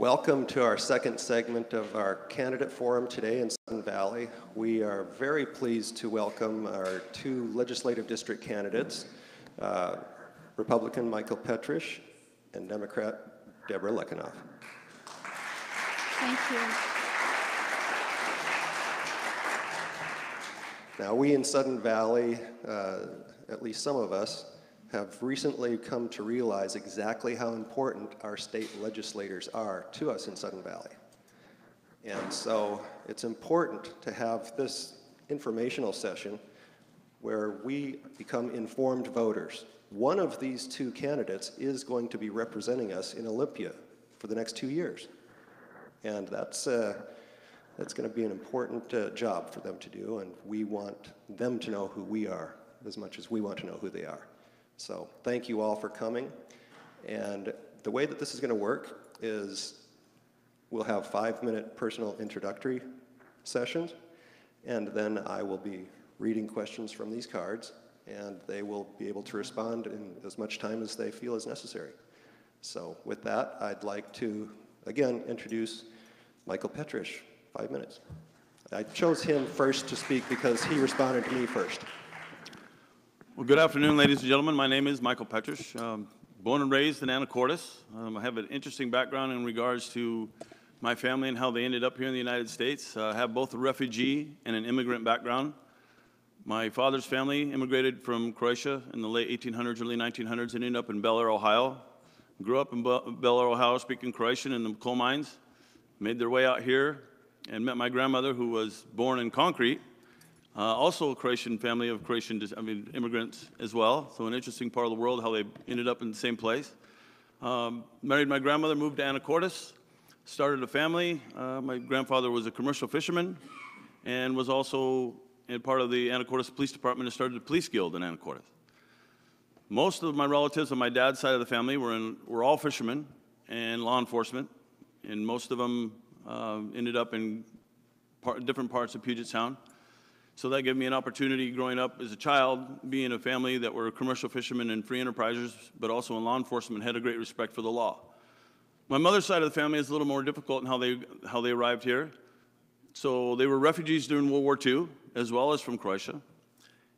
Welcome to our second segment of our candidate forum today in Sudden Valley. We are very pleased to welcome our two legislative district candidates, Republican Michael Petrish and Democrat Debra Lekanoff. Thank you. Now, we in Sudden Valley, at least some of us, have recently come to realize exactly how important our state legislators are to us in Sudden Valley. And so it's important to have this informational session where we become informed voters. One of these two candidates is going to be representing us in Olympia for the next 2 years. And that's going to be an important job for them to do, and we want them to know who we are as much as we want to know who they are. So thank you all for coming. And the way that this is going to work is we'll have 5-minute personal introductory sessions, and then I will be reading questions from these cards, and they will be able to respond in as much time as they feel is necessary. So with that, I'd like to, again, introduce Michael Petrish, 5 minutes. I chose him first to speak because he responded to me first. Well, good afternoon, ladies and gentlemen. My name is Michael Petrish. Born and raised in Anacortes. I have an interesting background in regards to my family and how they ended up here in the United States. I have both a refugee and an immigrant background. My father's family immigrated from Croatia in the late 1800s, early 1900s, and ended up in Bel Air, Ohio. Grew up in Bel Air, Ohio, speaking Croatian in the coal mines. Made their way out here and met my grandmother, who was born in Concrete. Also a Croatian family of immigrants as well, so an interesting part of the world, how they ended up in the same place. Married my grandmother, moved to Anacortes, started a family. My grandfather was a commercial fisherman and was also a part of the Anacortes Police Department and started the police guild in Anacortes. Most of my relatives on my dad's side of the family were all fishermen and law enforcement, and most of them ended up in different parts of Puget Sound. So that gave me an opportunity growing up as a child, being a family that were commercial fishermen and free enterprisers, but also in law enforcement, had a great respect for the law. My mother's side of the family is a little more difficult in how they arrived here. So they were refugees during World War II, as well as from Croatia.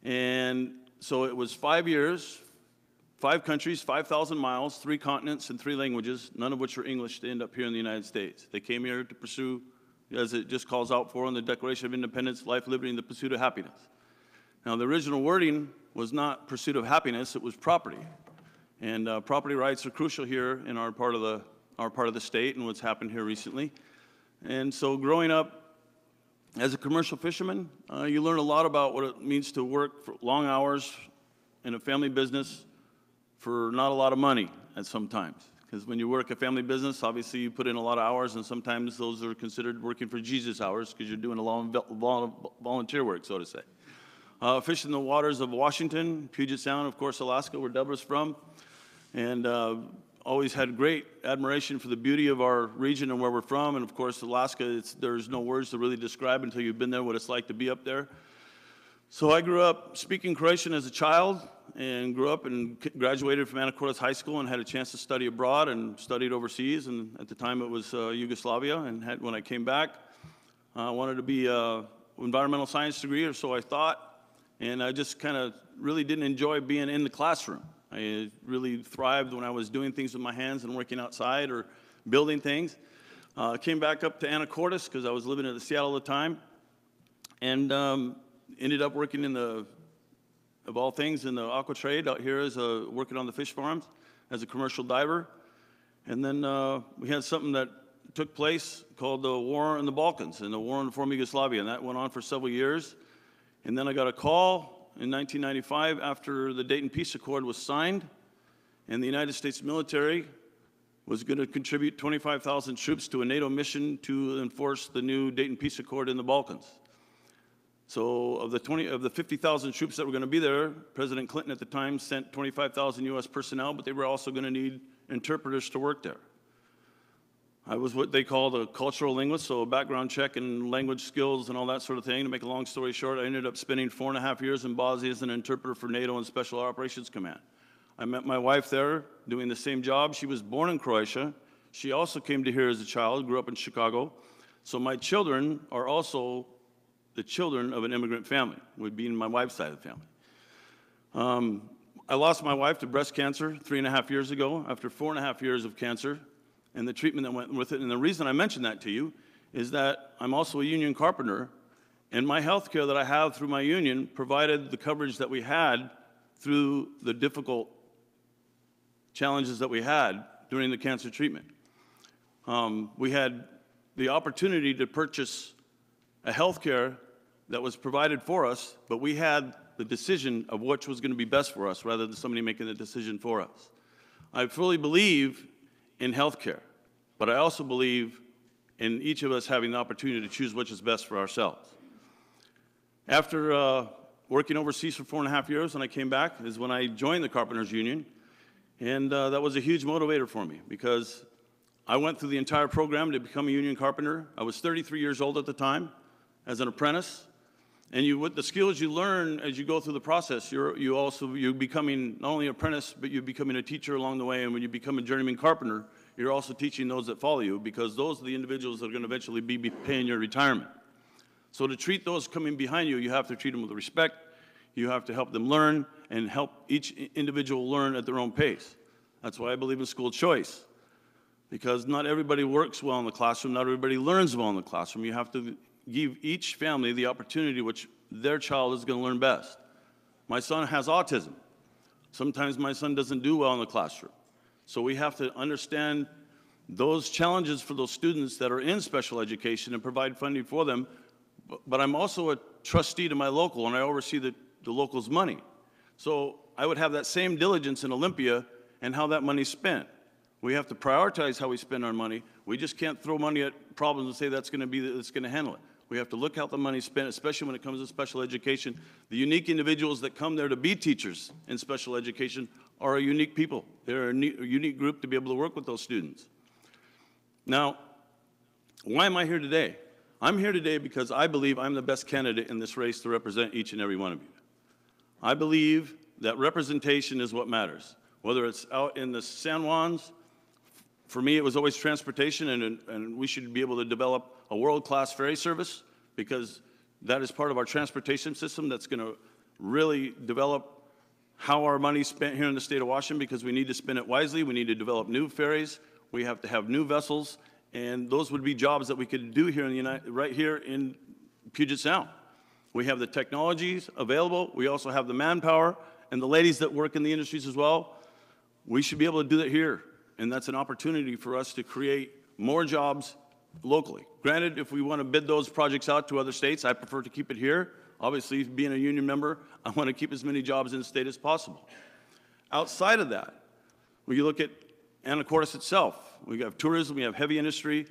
And so it was 5 years, 5 countries, 5,000 miles, 3 continents, and 3 languages, none of which are English, to end up here in the United States. They came here to pursue, as it just calls out for in the Declaration of Independence, life, liberty, and the pursuit of happiness. Now, the original wording was not pursuit of happiness, it was property. And property rights are crucial here in our part of the state and what's happened here recently. And so growing up as a commercial fisherman, you learn a lot about what it means to work for long hours in a family business for not a lot of money at some times. Because when you work a family business, obviously you put in a lot of hours, and sometimes those are considered working for Jesus hours because you're doing a lot of volunteer work, so to say. Fished in the waters of Washington, Puget Sound, of course, Alaska, where Debra's from, and always had great admiration for the beauty of our region and where we're from. And of course, Alaska, there's no words to really describe until you've been there what it's like to be up there. So I grew up speaking Croatian as a child, and grew up and graduated from Anacortes High School and had a chance to study abroad and studied overseas. And at the time it was Yugoslavia. And when I came back, I wanted to be an environmental science degree, or so I thought. And I just kind of really didn't enjoy being in the classroom. I really thrived when I was doing things with my hands and working outside or building things. Came back up to Anacortes because I was living in Seattle at the time. And ended up working of all things, in the aqua trade out here, as working on the fish farms as a commercial diver. And then we had something that took place called the War in the Balkans and the War in the former Yugoslavia, and that went on for several years. And then I got a call in 1995 after the Dayton Peace Accord was signed, and the United States military was going to contribute 25,000 troops to a NATO mission to enforce the new Dayton Peace Accord in the Balkans. So of the 50,000 troops that were going to be there, President Clinton at the time sent 25,000 U.S. personnel, but they were also going to need interpreters to work there. I was what they called a cultural linguist, so a background check and language skills and all that sort of thing. To make a long story short, I ended up spending 4.5 years in Bosnia as an interpreter for NATO and Special Operations Command. I met my wife there doing the same job. She was born in Croatia. She also came to here as a child, grew up in Chicago. So my children are also the children of an immigrant family, would be in my wife's side of the family. I lost my wife to breast cancer 3.5 years ago after 4.5 years of cancer and the treatment that went with it. And the reason I mention that to you is that I'm also a union carpenter, and my health care that I have through my union provided the coverage that we had through the difficult challenges that we had during the cancer treatment. We had the opportunity to purchase a health care that was provided for us, but we had the decision of which was going to be best for us rather than somebody making the decision for us. I fully believe in health care, but I also believe in each of us having the opportunity to choose which is best for ourselves. After working overseas for 4.5 years, when I came back, is when I joined the Carpenters Union, and that was a huge motivator for me because I went through the entire program to become a union carpenter. I was 33 years old at the time as an apprentice, and with the skills you learn as you go through the process, you're becoming not only an apprentice, but you're becoming a teacher along the way, and when you become a journeyman carpenter, you're also teaching those that follow you because those are the individuals that are going to eventually be paying your retirement. So to treat those coming behind you, you have to treat them with respect, you have to help them learn, and help each individual learn at their own pace. That's why I believe in school choice, because not everybody works well in the classroom, not everybody learns well in the classroom. You have to give each family the opportunity which their child is going to learn best. My son has autism. Sometimes my son doesn't do well in the classroom. So we have to understand those challenges for those students that are in special education and provide funding for them. But I'm also a trustee to my local, and I oversee the local's money. So I would have that same diligence in Olympia and how that money's spent. We have to prioritize how we spend our money. We just can't throw money at problems and say that's going to handle it. We have to look how the money's spent, especially when it comes to special education. The unique individuals that come there to be teachers in special education are a unique people. They're a unique group to be able to work with those students. Now, why am I here today? I'm here today because I believe I'm the best candidate in this race to represent each and every one of you. I believe that representation is what matters. Whether it's out in the San Juans, for me it was always transportation, and we should be able to develop a world-class ferry service because that is part of our transportation system that's going to really develop how our money is spent here in the state of Washington because we need to spend it wisely. We need to develop new ferries. We have to have new vessels, and those would be jobs that we could do here in the right here in Puget Sound. We have the technologies available. We also have the manpower and the ladies that work in the industries as well. We should be able to do that here, and that's an opportunity for us to create more jobs locally. Granted, if we want to bid those projects out to other states, I prefer to keep it here. Obviously, being a union member, I want to keep as many jobs in the state as possible. Outside of that, when you look at Anacortes itself, we have tourism, we have heavy industry.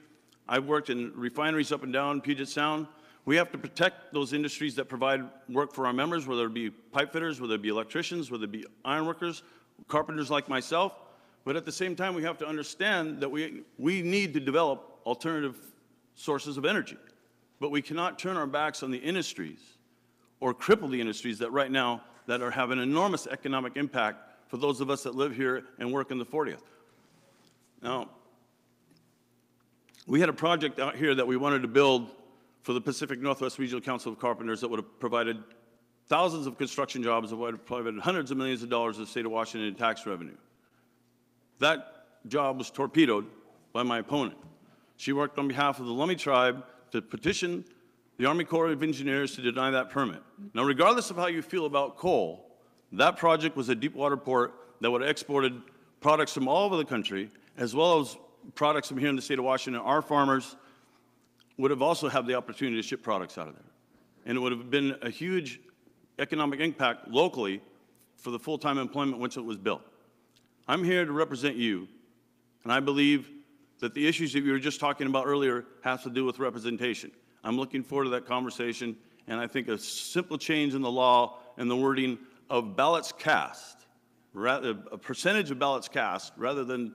I've worked in refineries up and down Puget Sound. We have to protect those industries that provide work for our members, whether it be pipe fitters, whether it be electricians, whether it be iron workers, carpenters like myself. But at the same time, we have to understand that we need to develop alternative sources of energy. But we cannot turn our backs on the industries or cripple the industries that right now that are having enormous economic impact for those of us that live here and work in the 40th. Now, we had a project out here that we wanted to build for the Pacific Northwest Regional Council of Carpenters that would have provided thousands of construction jobs, that would have provided hundreds of millions of dollars to the state of Washington in tax revenue. That job was torpedoed by my opponent. She worked on behalf of the Lummi tribe to petition the Army Corps of Engineers to deny that permit. Now, regardless of how you feel about coal, that project was a deep water port that would have exported products from all over the country, as well as products from here in the state of Washington. Our farmers would have also had the opportunity to ship products out of there. And it would have been a huge economic impact locally for the full-time employment once it was built. I'm here to represent you, and I believe that the issues that you were just talking about earlier have to do with representation. I'm looking forward to that conversation, and I think a simple change in the law and the wording of ballots cast, a percentage of ballots cast rather than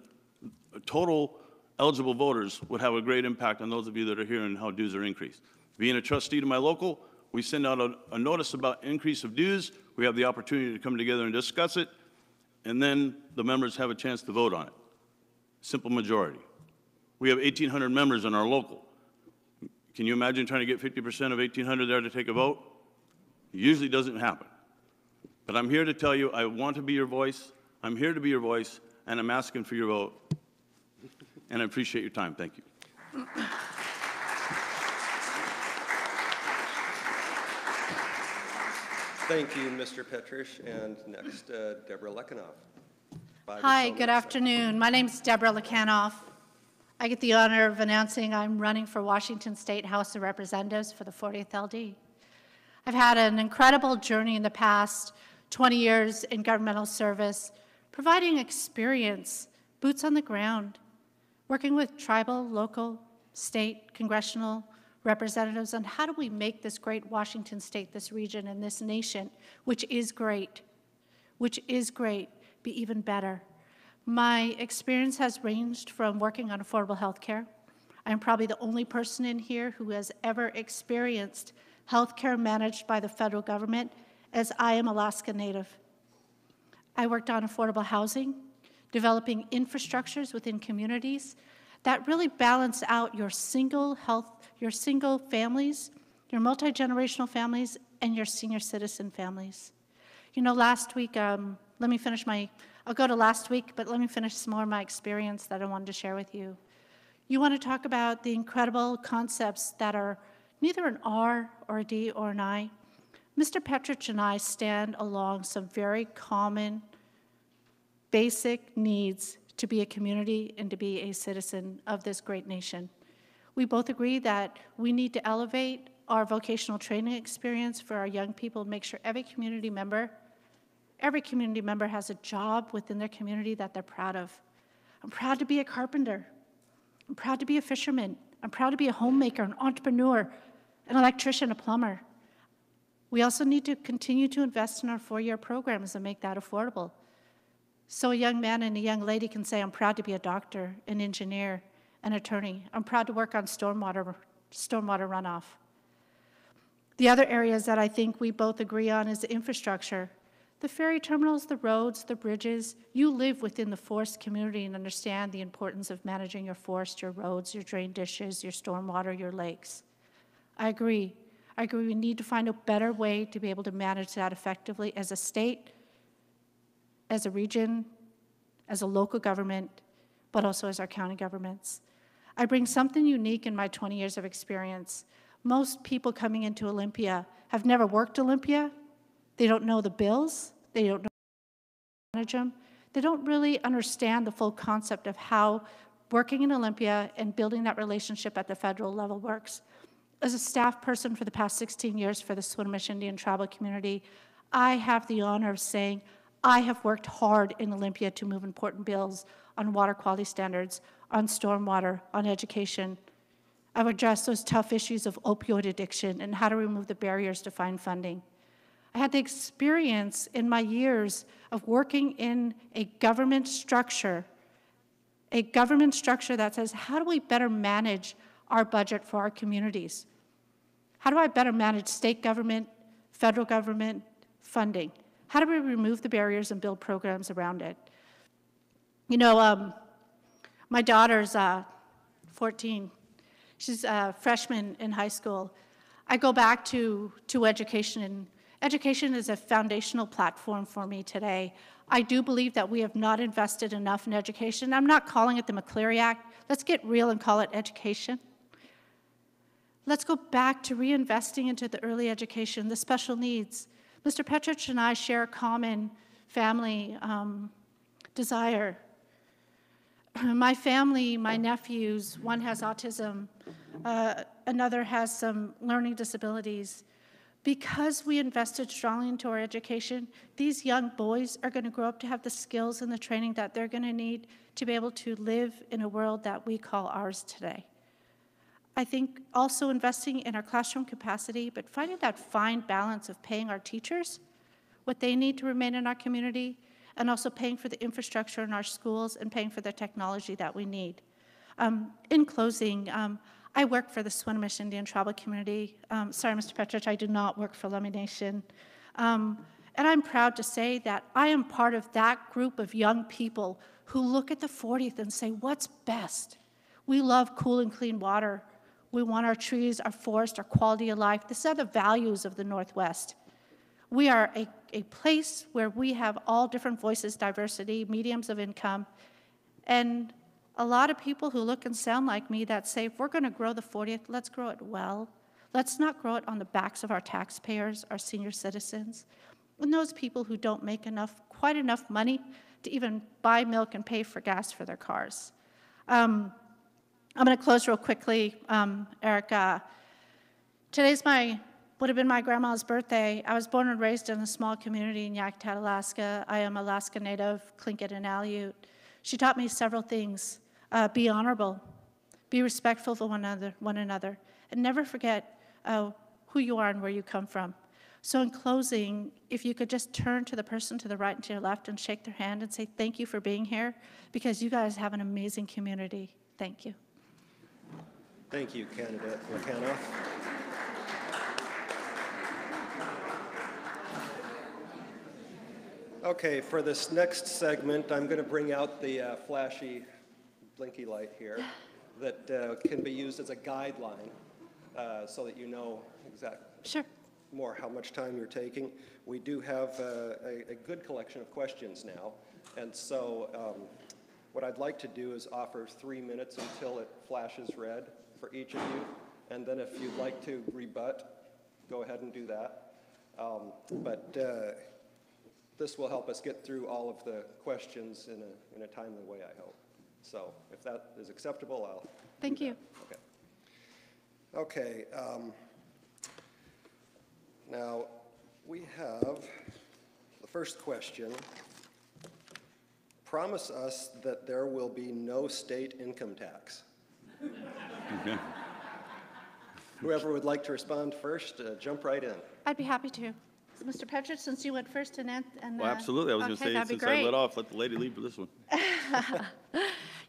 total eligible voters would have a great impact on those of you that are here and how dues are increased. Being a trustee to my local, we send out a notice about increase of dues. We have the opportunity to come together and discuss it, and then the members have a chance to vote on it. Simple majority. We have 1,800 members in our local. Can you imagine trying to get 50% of 1,800 there to take a vote? It usually doesn't happen. But I'm here to tell you, I want to be your voice. I'm here to be your voice, and I'm asking for your vote. And I appreciate your time. Thank you. Thank you, Mr. Petrish. And next, Debra Lekanoff. Hi, good afternoon. My name is Debra Lekanoff. I get the honor of announcing I'm running for Washington State House of Representatives for the 40th LD. I've had an incredible journey in the past 20 years in governmental service, providing experience, boots on the ground, working with tribal, local, state, congressional representatives on how do we make this great Washington State, this region, and this nation, which is great, be even better. My experience has ranged from working on affordable health care. I'm probably the only person in here who has ever experienced health care managed by the federal government, as I am Alaska Native. I worked on affordable housing, developing infrastructures within communities that really balance out your single families, your multi-generational families, and your senior citizen families. You know, last week, I'll go to last week, but let me finish some more of my experience that I wanted to share with you. You want to talk about the incredible concepts that are neither an R or a D or an I. Mr. Petrish and I stand along some very common, basic needs to be a community and to be a citizen of this great nation. We both agree that we need to elevate our vocational training experience for our young people and make sure every community member has a job within their community that they're proud of. I'm proud to be a carpenter. I'm proud to be a fisherman. I'm proud to be a homemaker, an entrepreneur, an electrician, a plumber. We also need to continue to invest in our 4-year programs and make that affordable. So a young man and a young lady can say, I'm proud to be a doctor, an engineer, an attorney. I'm proud to work on stormwater runoff. The other areas that I think we both agree on is the infrastructure. The ferry terminals, the roads, the bridges. You live within the forest community and understand the importance of managing your forest, your roads, your drain dishes, your stormwater, your lakes. I agree. We need to find a better way to be able to manage that effectively as a state, as a region, as a local government, but also as our county governments. I bring something unique in my 20 years of experience. Most people coming into Olympia have never worked Olympia. They don't know the bills. They don't know how to manage them. They don't really understand the full concept of how working in Olympia and building that relationship at the federal level works. As a staff person for the past 16 years for the Swinomish Indian tribal community, I have the honor of saying I have worked hard in Olympia to move important bills on water quality standards, on stormwater, on education. I've addressed those tough issues of opioid addiction and how to remove the barriers to find funding. I had the experience in my years of working in a government structure that says, how do we better manage our budget for our communities? How do I better manage state government, federal government funding? How do we remove the barriers and build programs around it? You know, my daughter's 14. She's a freshman in high school. I go back to education, and education is a foundational platform for me today. I do believe that we have not invested enough in education. I'm not calling it the McCleary Act. Let's get real and call it education. Let's go back to reinvesting into the early education, the special needs. Mr. Petrish and I share a common family desire. My family, my nephews, one has autism, another has some learning disabilities. Because we invested strongly into our education, these young boys are going to grow up to have the skills and the training that they're going to need to be able to live in a world that we call ours today. I think also investing in our classroom capacity, but finding that fine balance of paying our teachers what they need to remain in our community, and also paying for the infrastructure in our schools and paying for the technology that we need. In closing, I work for the Swinomish Indian tribal community. Sorry, Mr. Petrish, I do not work for Lummi Nation. And I'm proud to say that I am part of that group of young people who look at the 40th and say, what's best? We love cool and clean water. We want our trees, our forest, our quality of life. These are the values of the Northwest. We are a place where we have all different voices, diversity, mediums of income, and a lot of people who look and sound like me that say, if we're going to grow the 40th, let's grow it well. Let's not grow it on the backs of our taxpayers, our senior citizens, and those people who don't make quite enough money to even buy milk and pay for gas for their cars. I'm going to close real quickly, Eric. Today's would have been my grandma's birthday. I was born and raised in a small community in Yakutat, Alaska. I am Alaska Native, Tlingit and Aleut. She taught me several things. Be honorable, be respectful of one another, and never forget who you are and where you come from. So in closing, if you could just turn to the person to the right and to your left and shake their hand and say thank you for being here, because you guys have an amazing community. Thank you. Thank you, Candidate Lekanoff. Okay, for this next segment, I'm going to bring out the flashy blinky light here that can be used as a guideline so that you know exactly more how much time you're taking. We do have a good collection of questions now, and so what I'd like to do is offer 3 minutes until it flashes red for each of you, and then if you'd like to rebut, go ahead and do that. But this will help us get through all of the questions in a timely way, I hope. So if that is acceptable, I'll Thank you. Okay. Now, we have the first question. Promise us that there will be no state income tax. Okay. Whoever would like to respond first, jump right in. I'd be happy to. Mr. Petrish, since you went first and Well, absolutely. I was going to say, since I let off, let the lady lead for this one.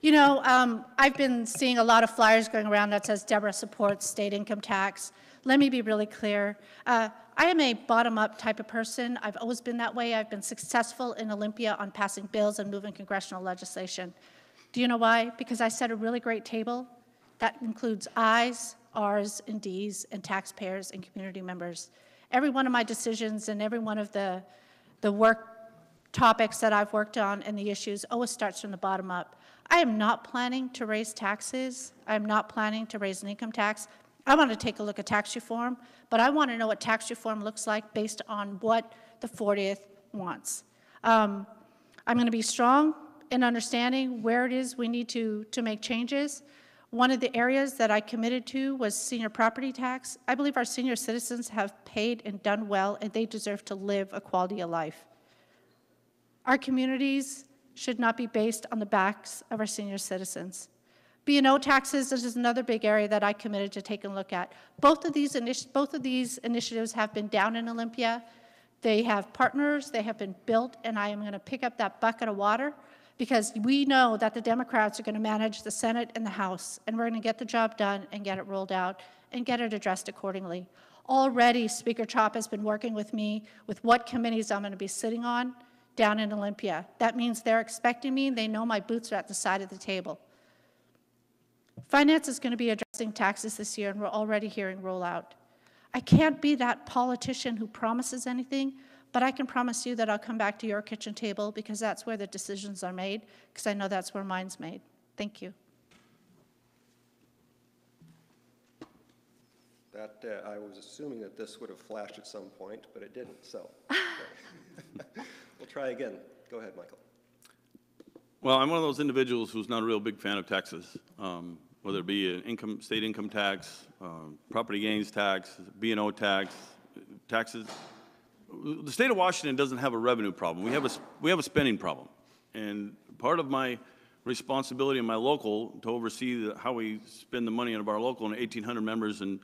You know, I've been seeing a lot of flyers going around that says Debra supports state income tax. Let me be really clear. I am a bottom-up type of person. I've always been that way. I've been successful in Olympia on passing bills and moving congressional legislation. Do you know why? Because I set a really great table that includes I's, R's, and D's, and taxpayers and community members. Every one of my decisions and every one of the work topics that I've worked on and the issues always starts from the bottom up. I am not planning to raise taxes. I am not planning to raise an income tax. I want to take a look at tax reform, but I want to know what tax reform looks like based on what the 40th wants. I'm going to be strong in understanding where it is we need to make changes. One of the areas that I committed to was senior property tax. I believe our senior citizens have paid and done well, and they deserve to live a quality of life. Our communities should not be based on the backs of our senior citizens. B&O taxes is another big area that I committed to take a look at. Both of these initiatives have been down in Olympia. They have partners, they have been built, and I am going to pick up that bucket of water because we know that the Democrats are going to manage the Senate and the House, and we're going to get the job done and get it rolled out and get it addressed accordingly. Already, Speaker Chop has been working with me with what committees I'm going to be sitting on down in Olympia. That means they're expecting me, and they know my boots are at the side of the table. Finance is going to be addressing taxes this year, and we're already hearing rollout. I can't be that politician who promises anything, but I can promise you that I'll come back to your kitchen table because that's where the decisions are made, because I know that's where mine's made. Thank you. That I was assuming that this would have flashed at some point, but it didn't, so. We'll try again. Go ahead, Michael. Well, I'm one of those individuals who's not a real big fan of taxes, whether it be an state income tax, property gains tax, B&O tax, taxes. The state of Washington doesn't have a revenue problem. We have a spending problem. And part of my responsibility in my local to oversee how we spend the money of our local and 1,800 members in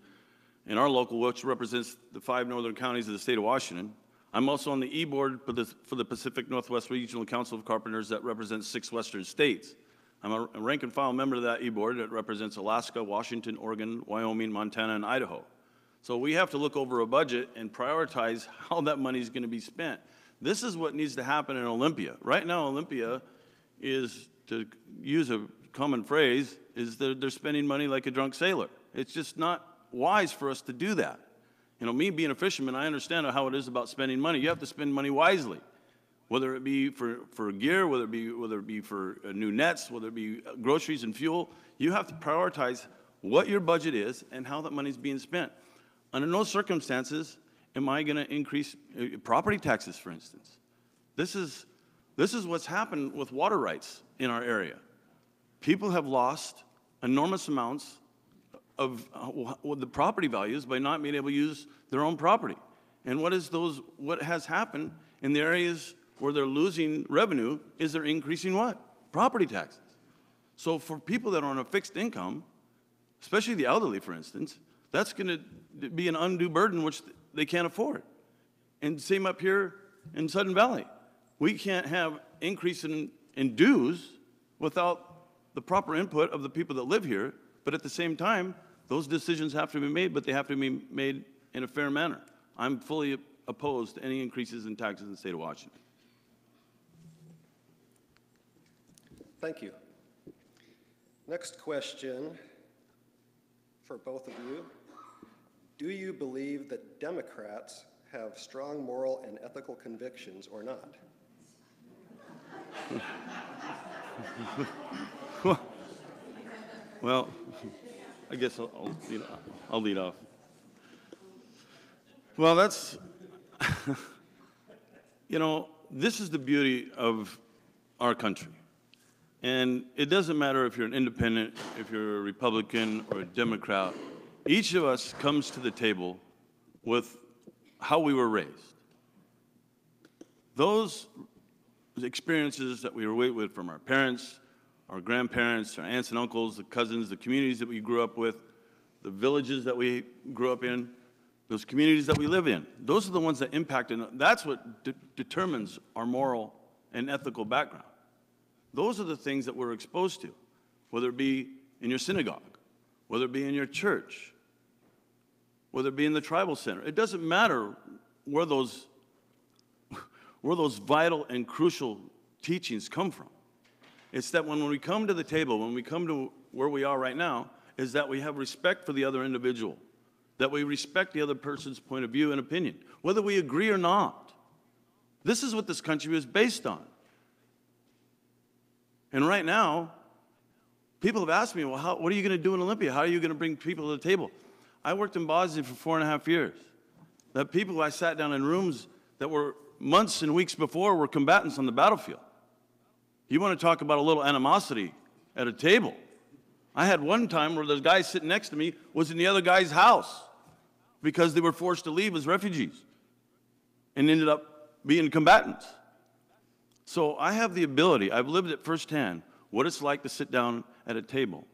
our local, which represents the 5 northern counties of the state of Washington. I'm also on the E-Board for the Pacific Northwest Regional Council of Carpenters that represents 6 western states. I'm a rank and file member of that E-Board that represents Alaska, Washington, Oregon, Wyoming, Montana, and Idaho. So we have to look over a budget and prioritize how that money is going to be spent. This is what needs to happen in Olympia. Right now, Olympia is, to use a common phrase is that they're spending money like a drunk sailor. It's just not wise for us to do that. You know, me being a fisherman, I understand how it is about spending money. You have to spend money wisely, whether it be for gear, whether it be for new nets, whether it be groceries and fuel. You have to prioritize what your budget is and how that money is being spent. Under no circumstances am I going to increase property taxes, for instance. This is what's happened with water rights in our area. People have lost enormous amounts of the property values by not being able to use their own property. And what has happened in the areas where they're losing revenue is they're increasing what? Property taxes. So for people that are on a fixed income, especially the elderly, for instance, that's going to be an undue burden which they can't afford. And same up here in Sudden Valley. We can't have increase in dues without the proper input of the people that live here, but at the same time, those decisions have to be made, but they have to be made in a fair manner. I'm fully opposed to any increases in taxes in the state of Washington. Thank you. Next question for both of you. Do you believe that Democrats have strong moral and ethical convictions or not? Well, I guess I'll lead off. Well, that's, this is the beauty of our country. And it doesn't matter if you're an independent, if you're a Republican or a Democrat. Each of us comes to the table with how we were raised. Those experiences that we were raised with from our parents, our grandparents, our aunts and uncles, the cousins, the communities that we grew up with, the villages that we grew up in, those communities that we live in. Those are the ones that impact, and that's what determines our moral and ethical background. Those are the things that we're exposed to, whether it be in your synagogue, whether it be in your church, whether it be in the tribal center. It doesn't matter where those vital and crucial teachings come from. It's that when we come to the table, when we come to where we are right now, is that we have respect for the other individual, that we respect the other person's point of view and opinion, whether we agree or not. This is what this country is based on. And right now, people have asked me, well, what are you going to do in Olympia? How are you going to bring people to the table? I worked in Bosnia for 4.5 years. The people I sat down in rooms that were months and weeks before were combatants on the battlefield. You want to talk about a little animosity at a table. I had one time where the guy sitting next to me was in the other guy's house because they were forced to leave as refugees and ended up being combatants. So I have the ability, I've lived it firsthand, what it's like to sit down at a table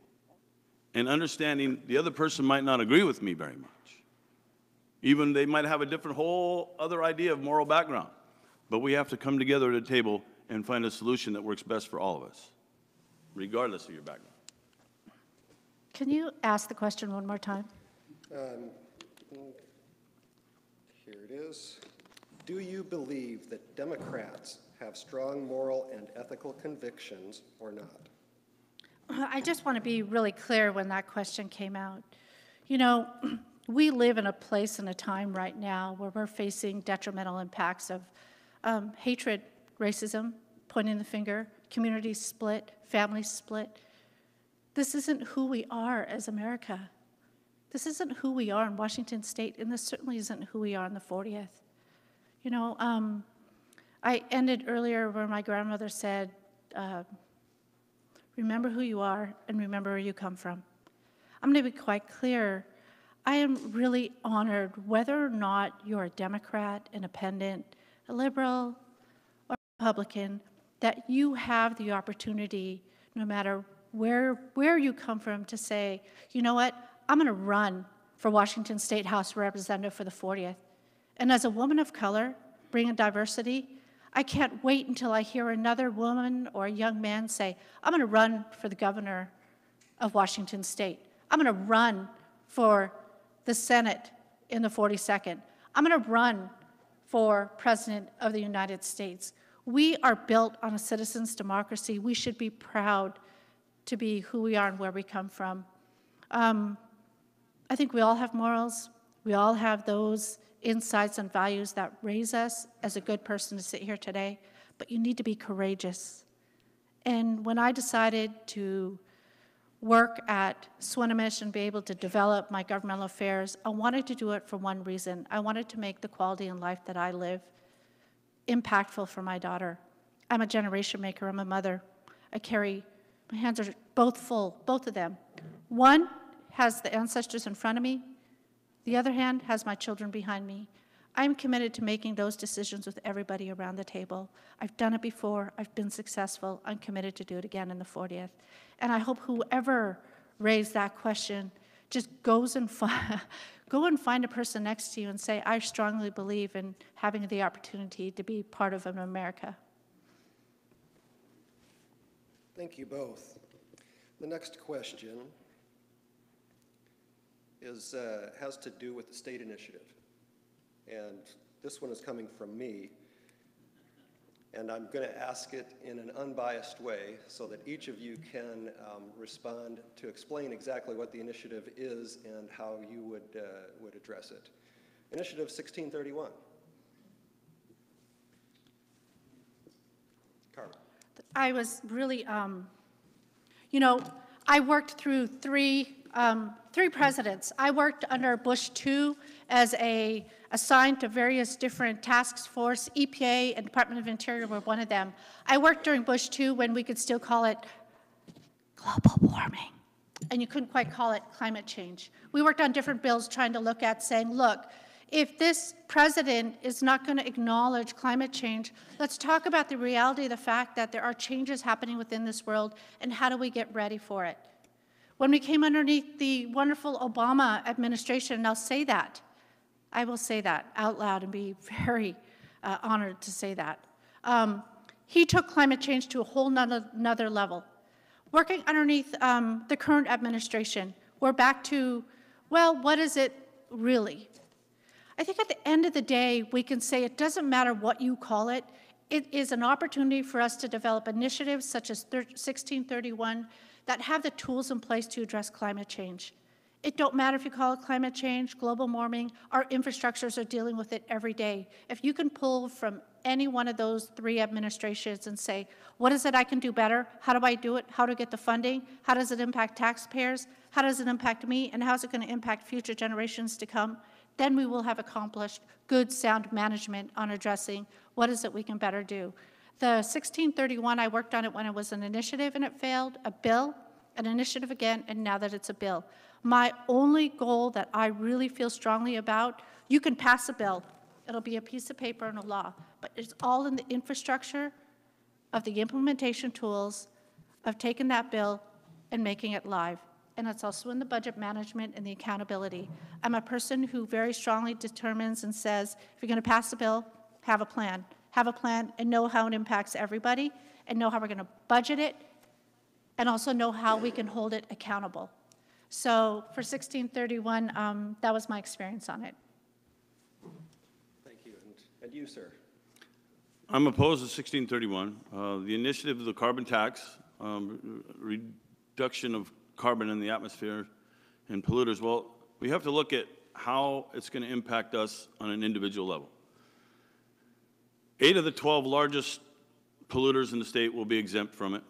and understanding the other person might not agree with me very much. Even they might have a different whole other idea of moral background. But we have to come together at a table and find a solution that works best for all of us, regardless of your background. Can you ask the question one more time? Here it is. Do you believe that Democrats have strong moral and ethical convictions or not? I just want to be really clear when that question came out. You know, we live in a place and a time right now where we're facing detrimental impacts of hatred, racism, pointing the finger, communities split, families split. This isn't who we are as America. This isn't who we are in Washington State, and this certainly isn't who we are in the 40th. You know, I ended earlier where my grandmother said, remember who you are and remember where you come from. I'm going to be quite clear. I am really honored whether or not you're a Democrat, independent, a liberal, or Republican, that you have the opportunity, no matter where you come from, to say, you know what, I'm going to run for Washington State House Representative for the 40th. And as a woman of color, bringing diversity, I can't wait until I hear another woman or a young man say, I'm going to run for the governor of Washington State. I'm going to run for the Senate in the 42nd. I'm going to run for President of the United States. We are built on a citizen's democracy. We should be proud to be who we are and where we come from. I think we all have morals. We all have those insights and values that raise us as a good person to sit here today, but you need to be courageous. And when I decided to work at Swinomish and be able to develop my governmental affairs, I wanted to do it for one reason. I wanted to make the quality in life that I live impactful for my daughter. I'm a generation maker. I'm a mother. My hands are both full, both of them. One has the ancestors in front of me. The other hand has my children behind me. I'm committed to making those decisions with everybody around the table. I've done it before. I've been successful. I'm committed to do it again in the 40th. And I hope whoever raised that question just goes and go and find a person next to you and say, I strongly believe in having the opportunity to be part of an America. Thank you both. The next question has to do with the state initiative. And this one is coming from me. And I'm going to ask it in an unbiased way so that each of you can respond to explain exactly what the initiative is and how you would address it. Initiative 1631. Carmen. I was really, I worked through three presidents. I worked under Bush II as assigned to various different task force. EPA and Department of Interior were one of them. I worked during Bush II when we could still call it global warming, and you couldn't quite call it climate change. We worked on different bills trying to look at saying, look, if this president is not going to acknowledge climate change, let's talk about the reality of the fact that there are changes happening within this world, and how do we get ready for it? When we came underneath the wonderful Obama administration, and I'll say that, I will say that out loud and be very honored to say that. He took climate change to a whole nother level. Working underneath the current administration, we're back to, well, what is it really? I think at the end of the day, we can say it doesn't matter what you call it. It is an opportunity for us to develop initiatives such as 1631 that have the tools in place to address climate change. It don't matter if you call it climate change, global warming, our infrastructures are dealing with it every day. If you can pull from any one of those three administrations and say, what is it I can do better? How do I do it? How to get the funding? How does it impact taxpayers? How does it impact me? And how is it going to impact future generations to come? Then we will have accomplished good, sound management on addressing what is it we can better do. The 1631, I worked on it when it was an initiative and it failed, a bill, an initiative again, and now that it's a bill. My only goal that I really feel strongly about, you can pass a bill. It'll be a piece of paper and a law, but it's all in the infrastructure of the implementation tools of taking that bill and making it live. And it's also in the budget management and the accountability. I'm a person who very strongly determines and says, if you're going to pass a bill, have a plan. Have a plan and know how it impacts everybody, and know how we're going to budget it, and also know how we can hold it accountable. So for 1631, that was my experience on it. Thank you. And you, sir? I'm opposed to 1631. The initiative of the carbon tax, reduction of carbon in the atmosphere and polluters, well, we have to look at how it's going to impact us on an individual level. 8 of the 12 largest polluters in the state will be exempt from it.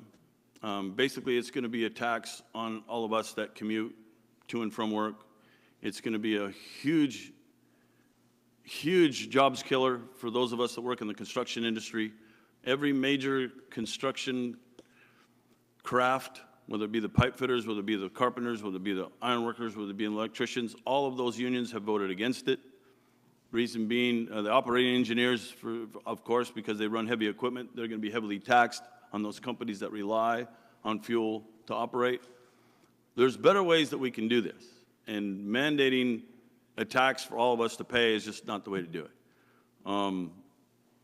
Basically, it's going to be a tax on all of us that commute to and from work. It's going to be a huge, huge jobs killer for those of us that work in the construction industry. Every major construction craft, whether it be the pipe fitters, whether it be the carpenters, whether it be the iron workers, whether it be electricians, all of those unions have voted against it. Reason being, the operating engineers, of course, because they run heavy equipment, they're going to be heavily taxed on those companies that rely on fuel to operate. There's better ways that we can do this, and mandating a tax for all of us to pay is just not the way to do it.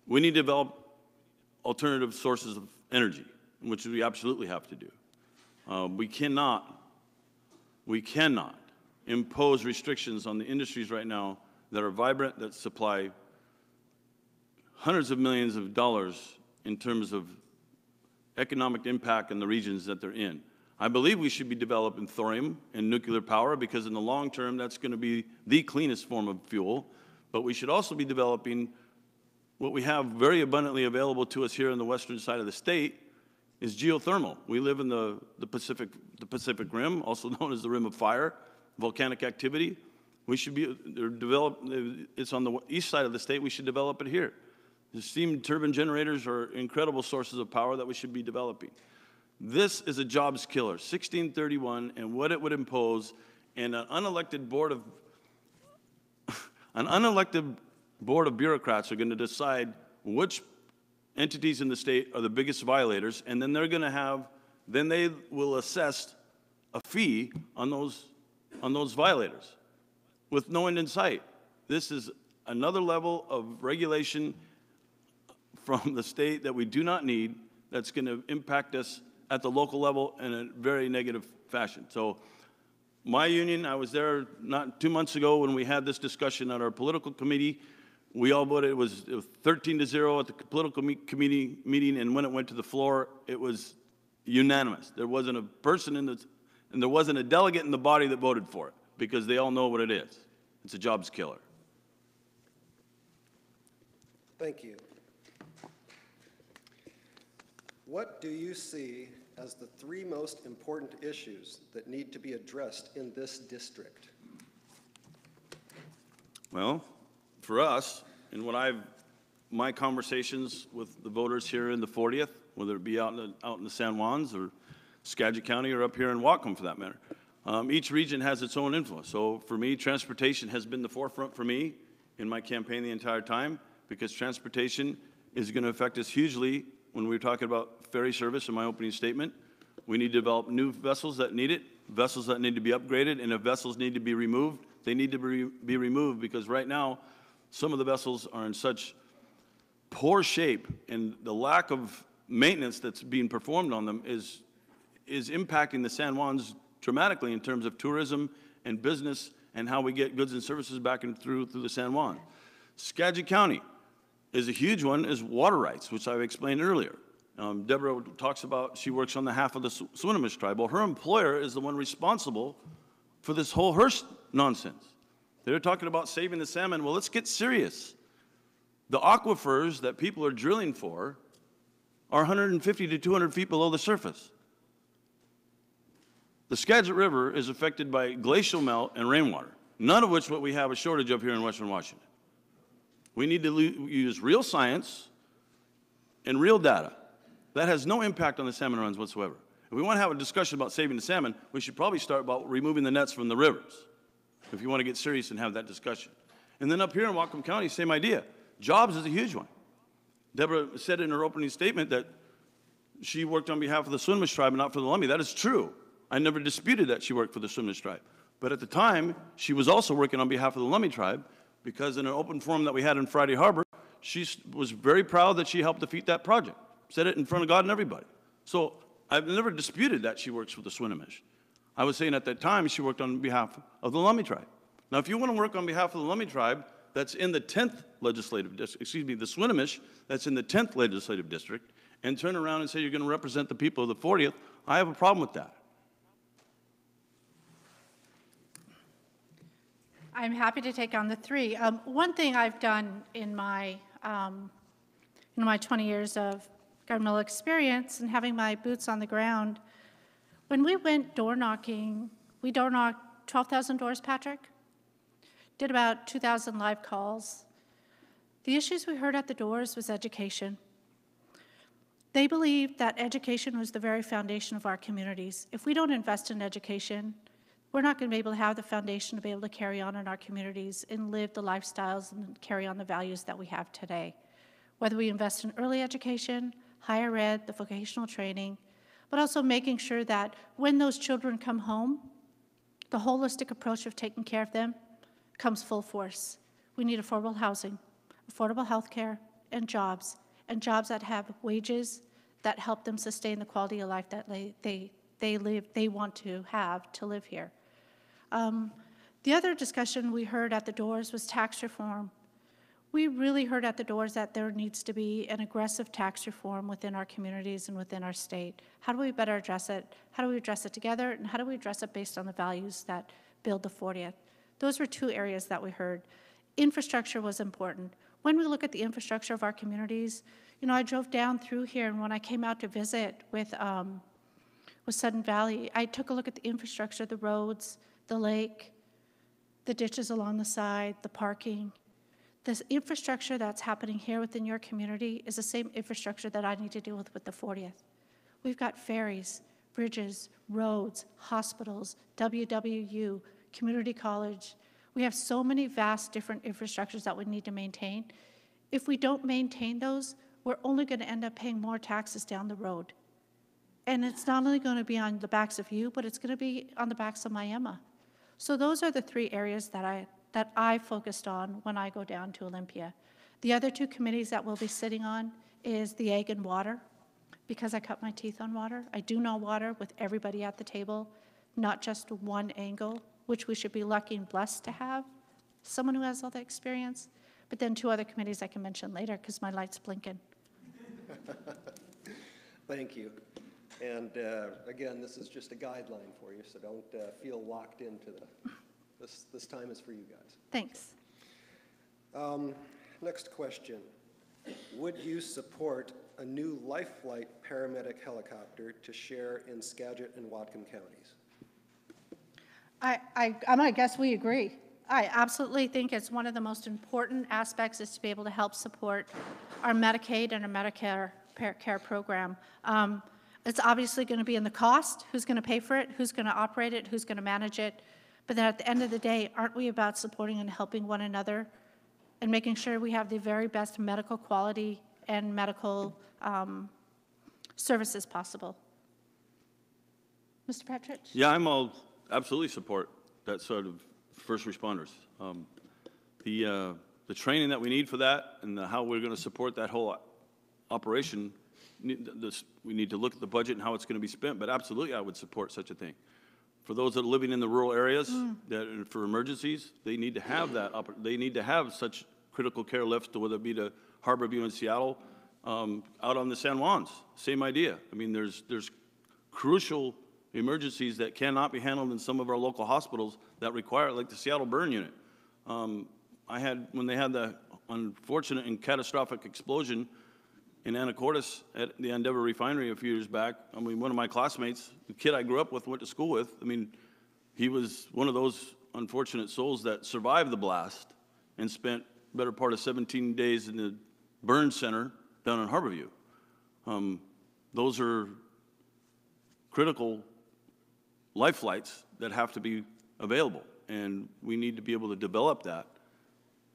We need to develop alternative sources of energy, which we absolutely have to do. We cannot impose restrictions on the industries right now that are vibrant, that supply hundreds of millions of dollars in terms of economic impact in the regions that they're in. I believe we should be developing thorium and nuclear power because in the long term, that's going to be the cleanest form of fuel. But we should also be developing what we have very abundantly available to us here on the western side of the state is geothermal. We live in the Pacific Rim, also known as the Rim of Fire, volcanic activity. We should be it's on the east side of the state, we should develop it here. The steam turbine generators are incredible sources of power that we should be developing. This is a jobs killer, 1631, and what it would impose, and an unelected board of bureaucrats are going to decide which entities in the state are the biggest violators, and then then they will assess a fee on those violators with no end in sight. This is another level of regulation from the state that we do not need, that's going to impact us at the local level in a very negative fashion. So my union, I was there not 2 months ago when we had this discussion at our political committee. We all voted, it was 13-0 at the political committee meeting, and when it went to the floor, it was unanimous. There wasn't a person and there wasn't a delegate in the body that voted for it, because they all know what it is. It's a jobs killer. Thank you. What do you see as the 3 most important issues that need to be addressed in this district? Well, for us, in my conversations with the voters here in the 40th, whether it be out in the San Juans or Skagit County or up here in Whatcom for that matter, each region has its own influence. So for me, transportation has been the forefront for me in my campaign the entire time, because transportation is going to affect us hugely when we're talking about ferry service in my opening statement. We need to develop new vessels that need it, vessels that need to be upgraded, and if vessels need to be removed, they need to be removed, because right now, some of the vessels are in such poor shape, and the lack of maintenance that's being performed on them is impacting the San Juans dramatically in terms of tourism and business and how we get goods and services back and through the San Juan. Skagit County is a huge one, is water rights, which I've explained earlier. Debra talks about, she works on behalf of the Swinomish tribe. Well, her employer is the one responsible for this whole Hearst nonsense. They're talking about saving the salmon. Well, let's get serious. The aquifers that people are drilling for are 150 to 200 feet below the surface. The Skagit River is affected by glacial melt and rainwater, none of which what we have a shortage of here in Western Washington. We need to use real science and real data. That has no impact on the salmon runs whatsoever. If we want to have a discussion about saving the salmon, we should probably start about removing the nets from the rivers, if you want to get serious and have that discussion. And then up here in Whatcom County, same idea. Jobs is a huge one. Debra said in her opening statement that she worked on behalf of the Swinomish tribe and not for the Lummi. That is true. I never disputed that she worked for the Swinomish tribe. But at the time, she was also working on behalf of the Lummi tribe, because in an open forum that we had in Friday Harbor, she was very proud that she helped defeat that project. Said it in front of God and everybody. So I've never disputed that she works for the Swinomish. I was saying at that time she worked on behalf of the Lummi tribe. Now, if you want to work on behalf of the Lummi tribe, that's in the 10th legislative district, excuse me, the Swinomish, that's in the 10th legislative district, and turn around and say you're going to represent the people of the 40th, I have a problem with that. I'm happy to take on the 3. One thing I've done in my 20 years of governmental experience and having my boots on the ground, when we went door knocking, we door knocked 12,000 doors, Patrick, did about 2,000 live calls. The issues we heard at the doors was education. They believed that education was the very foundation of our communities. If we don't invest in education, we're not going to be able to have the foundation to be able to carry on in our communities and live the lifestyles and carry on the values that we have today. Whether we invest in early education, higher ed, the vocational training, but also making sure that when those children come home, the holistic approach of taking care of them comes full force. We need affordable housing, affordable health care, and jobs that have wages that help them sustain the quality of life that they want to have to live here. The other discussion we heard at the doors was tax reform. We really heard at the doors that there needs to be an aggressive tax reform within our communities and within our state. How do we better address it? How do we address it together? And how do we address it based on the values that build the 40th? Those were two areas that we heard. Infrastructure was important. When we look at the infrastructure of our communities, you know, I drove down through here, and when I came out to visit with Sudden Valley, I took a look at the infrastructure, the roads, the lake, the ditches along the side, the parking. This infrastructure that's happening here within your community is the same infrastructure that I need to deal with the 40th. We've got ferries, bridges, roads, hospitals, WWU, community college. We have so many vast different infrastructures that we need to maintain. If we don't maintain those, we're only going to end up paying more taxes down the road. And it's not only going to be on the backs of you, but it's going to be on the backs of my Emma. So those are the three areas that I focused on when I go down to Olympia. The other two committees that we'll be sitting on is the Ag and Water, because I cut my teeth on water. I do know water with everybody at the table, not just one angle, which we should be lucky and blessed to have, someone who has all the experience. But then two other committees I can mention later because my light's blinking. Thank you. And again, this is just a guideline for you, so don't feel locked into this time is for you guys. Thanks. Next question. Would you support a new Life Flight paramedic helicopter to share in Skagit and Whatcom counties? I'm going to guess we agree. I absolutely think it's one of the most important aspects is to be able to help support our Medicaid and our Medicare care program. It's obviously going to be in the cost. Who's going to pay for it? Who's going to operate it? Who's going to manage it? But then at the end of the day, aren't we about supporting and helping one another and making sure we have the very best medical quality and medical services possible? Mr. Petrish? Yeah, absolutely support that sort of first responders. The training that we need for that and how we're going to support that whole operation, we need to look at the budget and how it's going to be spent, but absolutely I would support such a thing. For those that are living in the rural areas, that for emergencies, they need to have that. They need to have such critical care lifts, whether it be to Harborview in Seattle, out on the San Juans, same idea. I mean, there's crucial emergencies that cannot be handled in some of our local hospitals that require, like the Seattle burn unit. When they had the unfortunate and catastrophic explosion in Anacortes at the Endeavor refinery a few years back, I mean, one of my classmates, the kid I grew up with, went to school with, I mean, he was one of those unfortunate souls that survived the blast and spent the better part of 17 days in the burn center down in Harborview. Those are critical life flights that have to be available, and we need to be able to develop that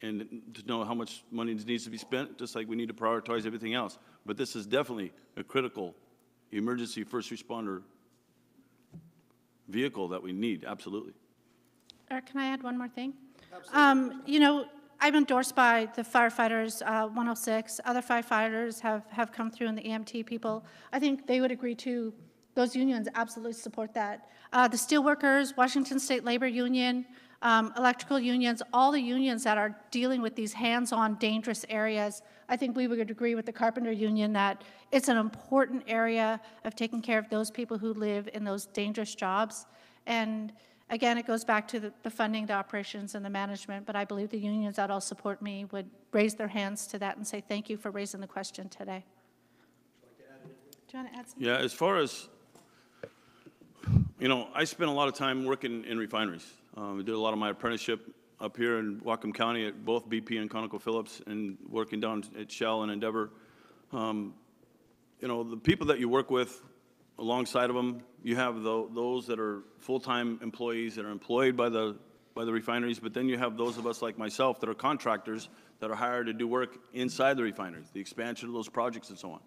and to know how much money needs to be spent, just like we need to prioritize everything else. But this is definitely a critical emergency first responder vehicle that we need, absolutely. Eric, can I add one more thing? Absolutely. You know, I'm endorsed by the firefighters, 106. Other firefighters have come through, and the EMT people. I think they would agree too. Those unions absolutely support that. The steelworkers, Washington State Labor Union, electrical unions, all the unions that are dealing with these hands-on dangerous areas, I think we would agree with the carpenter union that it's an important area of taking care of those people who live in those dangerous jobs. And again, it goes back to the funding, the operations, and the management, but I believe the unions that all support me would raise their hands to that and say thank you for raising the question today. Do you want to add something? Yeah, as far as, you know, I spent a lot of time working in refineries. I did a lot of my apprenticeship up here in Whatcom County at both BP and ConocoPhillips, and working down at Shell and Endeavor. You know, the people that you work with, alongside of them, you have those that are full-time employees that are employed by the refineries, but then you have those of us like myself that are contractors that are hired to do work inside the refineries, the expansion of those projects and so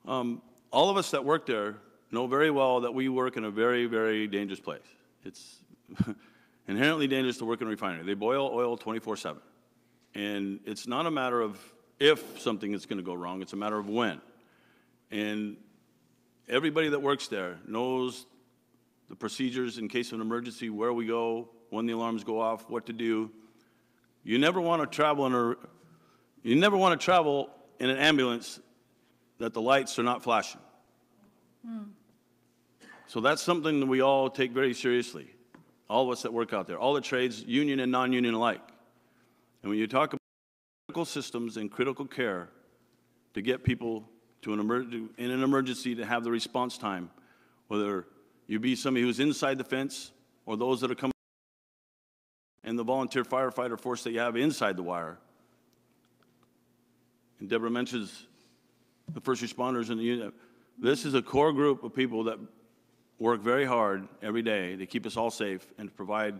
on. All of us that work there know very well that we work in a very, very dangerous place. It's inherently dangerous to work in a refinery. They boil oil 24/7. And it's not a matter of if something is going to go wrong, it's a matter of when. And everybody that works there knows the procedures in case of an emergency, where we go, when the alarms go off, what to do. You never want to travel in You never want to travel in an ambulance that the lights are not flashing. So that's something that we all take very seriously, all of us that work out there, all the trades, union and non-union alike. And when you talk about critical systems and critical care to get people to in an emergency to have the response time, whether you be somebody who's inside the fence or those that are coming and the volunteer firefighter force that you have inside the wire. And Deborah mentions the first responders in the unit. This is a core group of people that work very hard every day to keep us all safe and to provide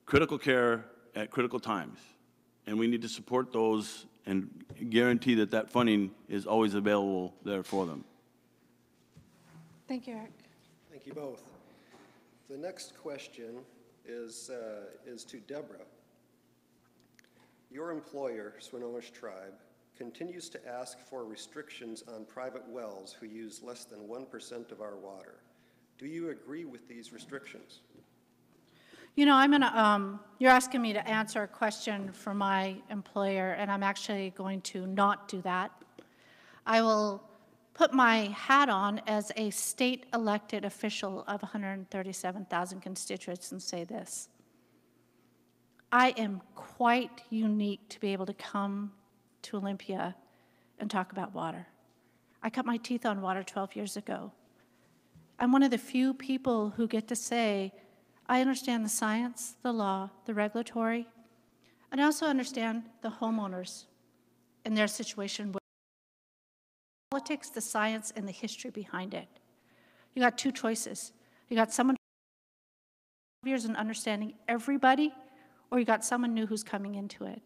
critical care at critical times. And we need to support those and guarantee that that funding is always available there for them. Thank you, Eric. Thank you both. The next question is to Deborah. Your employer, Swinomish Tribe, continues to ask for restrictions on private wells who use less than 1% of our water. Do you agree with these restrictions? You know, you're asking me to answer a question for my employer, and I'm actually going to not do that. I will put my hat on as a state elected official of 137,000 constituents and say this. I am quite unique to be able to come to Olympia and talk about water. I cut my teeth on water 12 years ago. I'm one of the few people who get to say, I understand the science, the law, the regulatory, and I also understand the homeowners and their situation with politics, the science, and the history behind it. You got two choices. You got someone who years in understanding everybody, or you got someone new who's coming into it.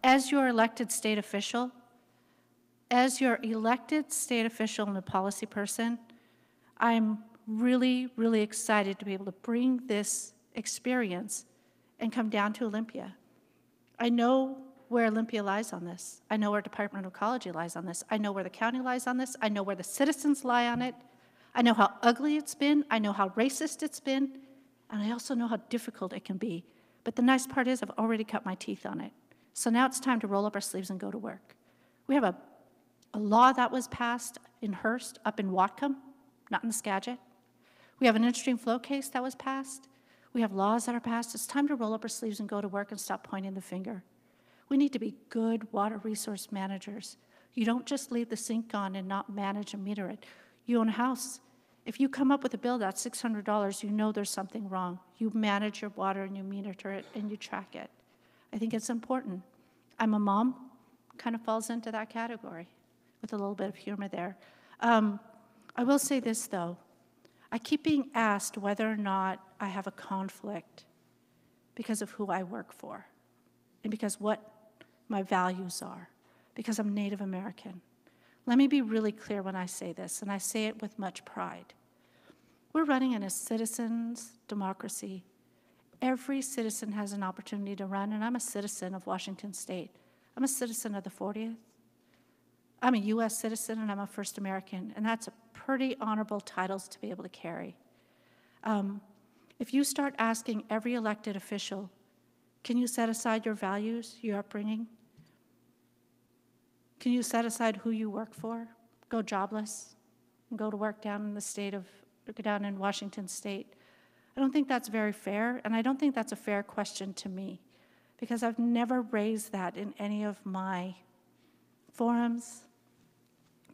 As your elected state official and a policy person, I'm really, really excited to be able to bring this experience and come down to Olympia. I know where Olympia lies on this. I know where Department of Ecology lies on this. I know where the county lies on this. I know where the citizens lie on it. I know how ugly it's been. I know how racist it's been. And I also know how difficult it can be. But the nice part is I've already cut my teeth on it. So now it's time to roll up our sleeves and go to work. We have a law that was passed in Hearst, up in Whatcom, not in the Skagit. We have an in-stream flow case that was passed. We have laws that are passed. It's time to roll up our sleeves and go to work and stop pointing the finger. We need to be good water resource managers. You don't just leave the sink on and not manage and meter it. You own a house. If you come up with a bill that's $600, you know there's something wrong. You manage your water and you meter it and you track it. I think it's important. I'm a mom, kind of falls into that category with a little bit of humor there. I will say this, though. I keep being asked whether or not I have a conflict because of who I work for and because what my values are, because I'm Native American. Let me be really clear when I say this, and I say it with much pride. We're running in a citizens' democracy. Every citizen has an opportunity to run, and I'm a citizen of Washington State. I'm a citizen of the 40th. I'm a U.S. citizen, and I'm a First American, and that's a pretty honorable titles to be able to carry. If you start asking every elected official, can you set aside your values, your upbringing? Can you set aside who you work for? Go jobless and go to work down in Washington State. I don't think that's very fair, and I don't think that's a fair question to me, because I've never raised that in any of my forums,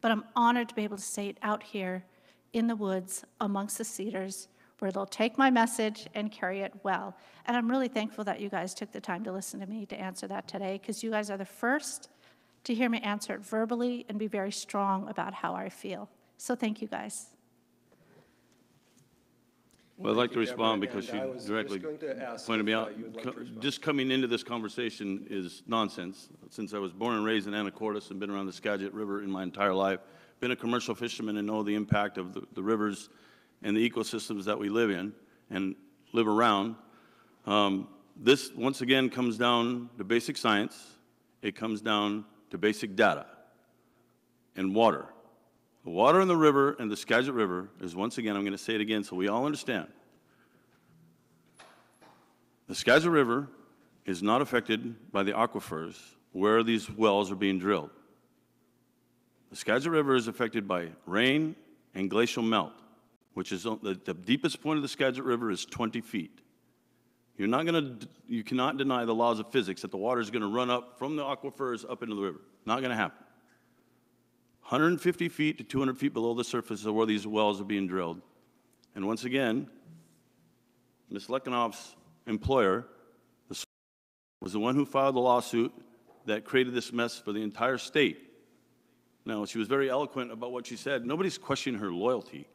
but I'm honored to be able to say it out here in the woods amongst the cedars, where they'll take my message and carry it well. And I'm really thankful that you guys took the time to listen to me to answer that today, because you guys are the first to hear me answer it verbally and be very strong about how I feel. So thank you, guys. Well, I'd like to respond Deborah, because and she I was directly just going to ask pointed me if, out. you would like to respond. Just coming into this conversation is nonsense. Since I was born and raised in Anacortes and been around the Skagit River in my entire life, been a commercial fisherman and know the impact of the rivers and the ecosystems that we live in and live around. This, once again, comes down to basic science. It comes down to basic data and water. The water in the river and the Skagit River is, once again, I'm going to say it again so we all understand. The Skagit River is not affected by the aquifers where these wells are being drilled. The Skagit River is affected by rain and glacial melt, which is the deepest point of the Skagit River is 20 feet. You cannot deny the laws of physics that the water is going to run up from the aquifers up into the river. Not going to happen. 150 feet to 200 feet below the surface is where these wells are being drilled. And once again, Ms. Lekanoff's employer was the one who filed the lawsuit that created this mess for the entire state. Now, she was very eloquent about what she said. Nobody's questioning her loyalty.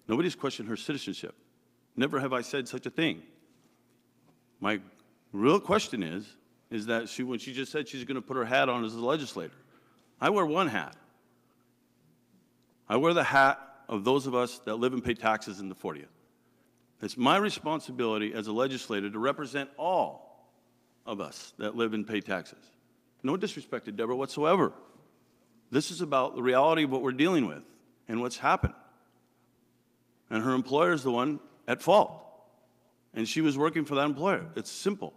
Nobody's questioning her citizenship. Never have I said such a thing. My real question is that when she just said she's going to put her hat on as a legislator. I wear one hat. I wear the hat of those of us that live and pay taxes in the 40th. It's my responsibility as a legislator to represent all of us that live and pay taxes. No disrespect to Debra whatsoever. This is about the reality of what we're dealing with and what's happened. And her employer is the one at fault. And she was working for that employer. It's simple.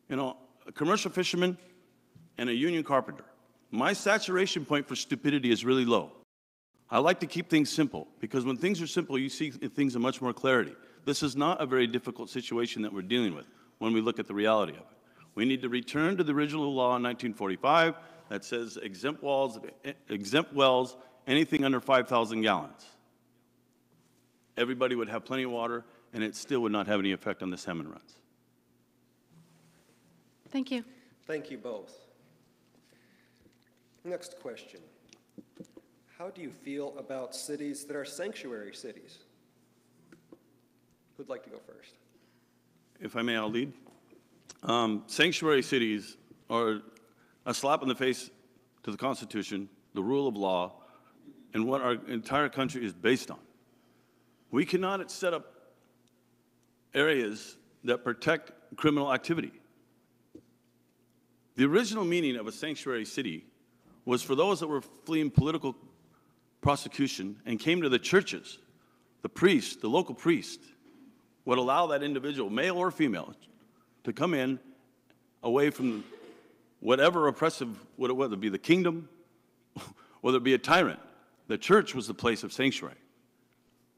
You know, a commercial fisherman and a union carpenter. My saturation point for stupidity is really low. I like to keep things simple because when things are simple, you see things in much more clarity. This is not a very difficult situation that we're dealing with when we look at the reality of it. We need to return to the original law in 1945 that says exempt wells, anything under 5,000 gallons. Everybody would have plenty of water, and it still would not have any effect on the salmon runs. Thank you. Thank you both. Next question. How do you feel about cities that are sanctuary cities? Who'd like to go first? If I may, I'll lead. Sanctuary cities are a slap in the face to the Constitution, the rule of law, and what our entire country is based on. We cannot set up areas that protect criminal activity. The original meaning of a sanctuary city was for those that were fleeing political prosecution and came to the churches. The priest, the local priest, would allow that individual, male or female, to come in away from whatever oppressive, whether it be the kingdom, whether it be a tyrant. The church was the place of sanctuary.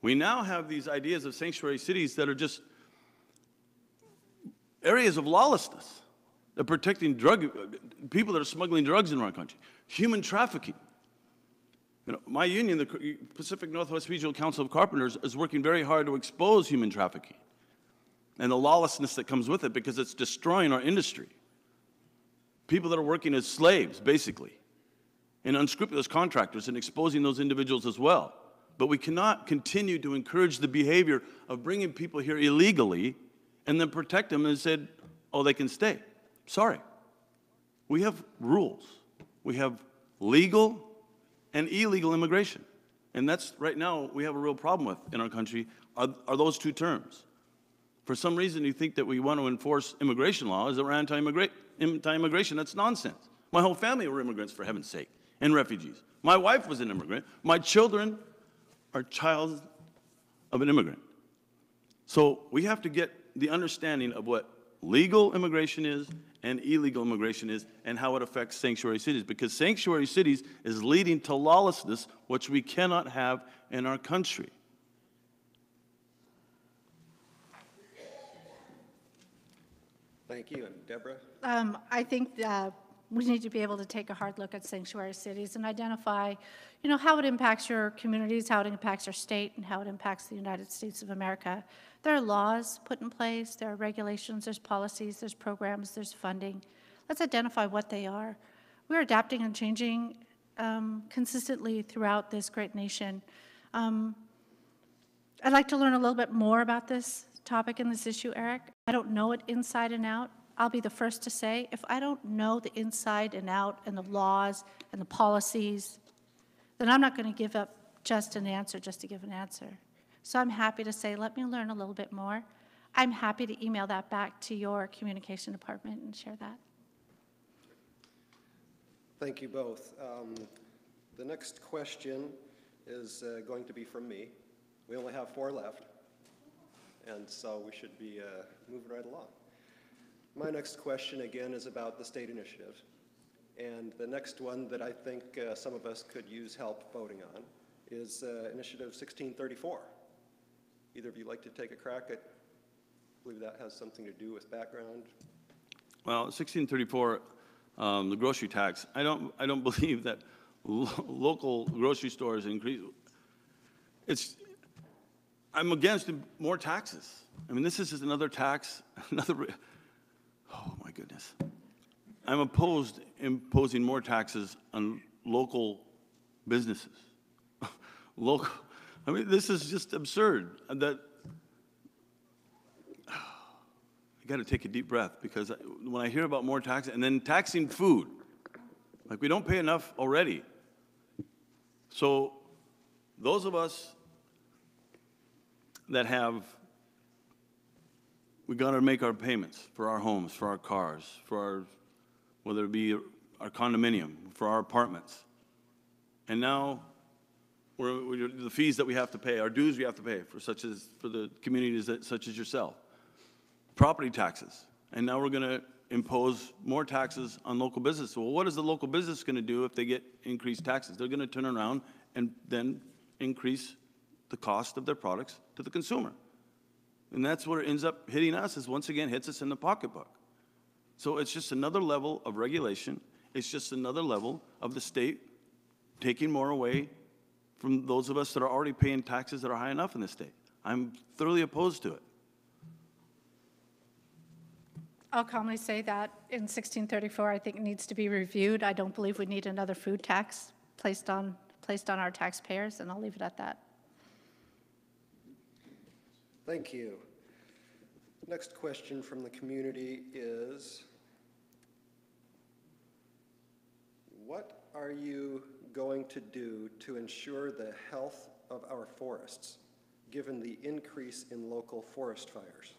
We now have these ideas of sanctuary cities that are just areas of lawlessness. They're protecting people that are smuggling drugs in our country. Human trafficking. You know, my union, the Pacific Northwest Regional Council of Carpenters, is working very hard to expose human trafficking and the lawlessness that comes with it because it's destroying our industry. People that are working as slaves, basically, and unscrupulous contractors, and exposing those individuals as well. But we cannot continue to encourage the behavior of bringing people here illegally and then protect them and said, oh, they can stay. Sorry. We have rules. We have legal and illegal immigration. And that's, right now, we have a real problem with in our country, are those two terms. For some reason, you think that we want to enforce immigration laws, that we're anti-immigration. That's nonsense. My whole family were immigrants, for heaven's sake, and refugees. My wife was an immigrant. My children are child of an immigrant. So we have to get the understanding of what legal immigration is and illegal immigration is and how it affects sanctuary cities, because sanctuary cities is leading to lawlessness, which we cannot have in our country. Thank you. And Debra? I think we need to be able to take a hard look at sanctuary cities and identify, you know, how it impacts your communities, how it impacts our state, and how it impacts the United States of America. There are laws put in place, there are regulations, there's policies, there's programs, there's funding. Let's identify what they are. We're adapting and changing consistently throughout this great nation. I'd like to learn a little bit more about this topic and this issue, Eric. I don't know it inside and out. I'll be the first to say, if I don't know the inside and out and the laws and the policies, then I'm not going to give up just an answer just to give an answer. So I'm happy to say, let me learn a little bit more. I'm happy to email that back to your communication department and share that. Thank you both. The next question is going to be from me. We only have 4 left, and so we should be moving right along. My next question, again, is about the state initiative. And the next one that I think some of us could use help voting on is Initiative 1634. Either of you like to take a crack at, I believe that has something to do with background. Well, 1634, the grocery tax, I don't believe that local grocery stores increase. I'm against more taxes. I mean, this is just another tax, oh my goodness. I'm opposed imposing more taxes on local businesses. I mean, this is just absurd. I got to take a deep breath, because when I hear about more taxes, and then taxing food, like we don't pay enough already. So those of us that we got to make our payments for our homes, for our cars, whether it be our condominium, for our apartments. And now, the fees that we have to pay, our dues we have to pay for the communities such as yourself. Property taxes. And now we're going to impose more taxes on local business. Well, what is the local business going to do if they get increased taxes? They're going to turn around and then increase the cost of their products to the consumer. And that's where it ends up hitting us, is once again hits us in the pocketbook. So it's just another level of regulation. It's just another level of the state taking more away from those of us that are already paying taxes that are high enough in this state. I'm thoroughly opposed to it. I'll calmly say that in 1634, I think it needs to be reviewed. I don't believe we need another food tax placed on our taxpayers, and I'll leave it at that. Thank you. Next question from the community is, what are you going to do to ensure the health of our forests, given the increase in local forest fires?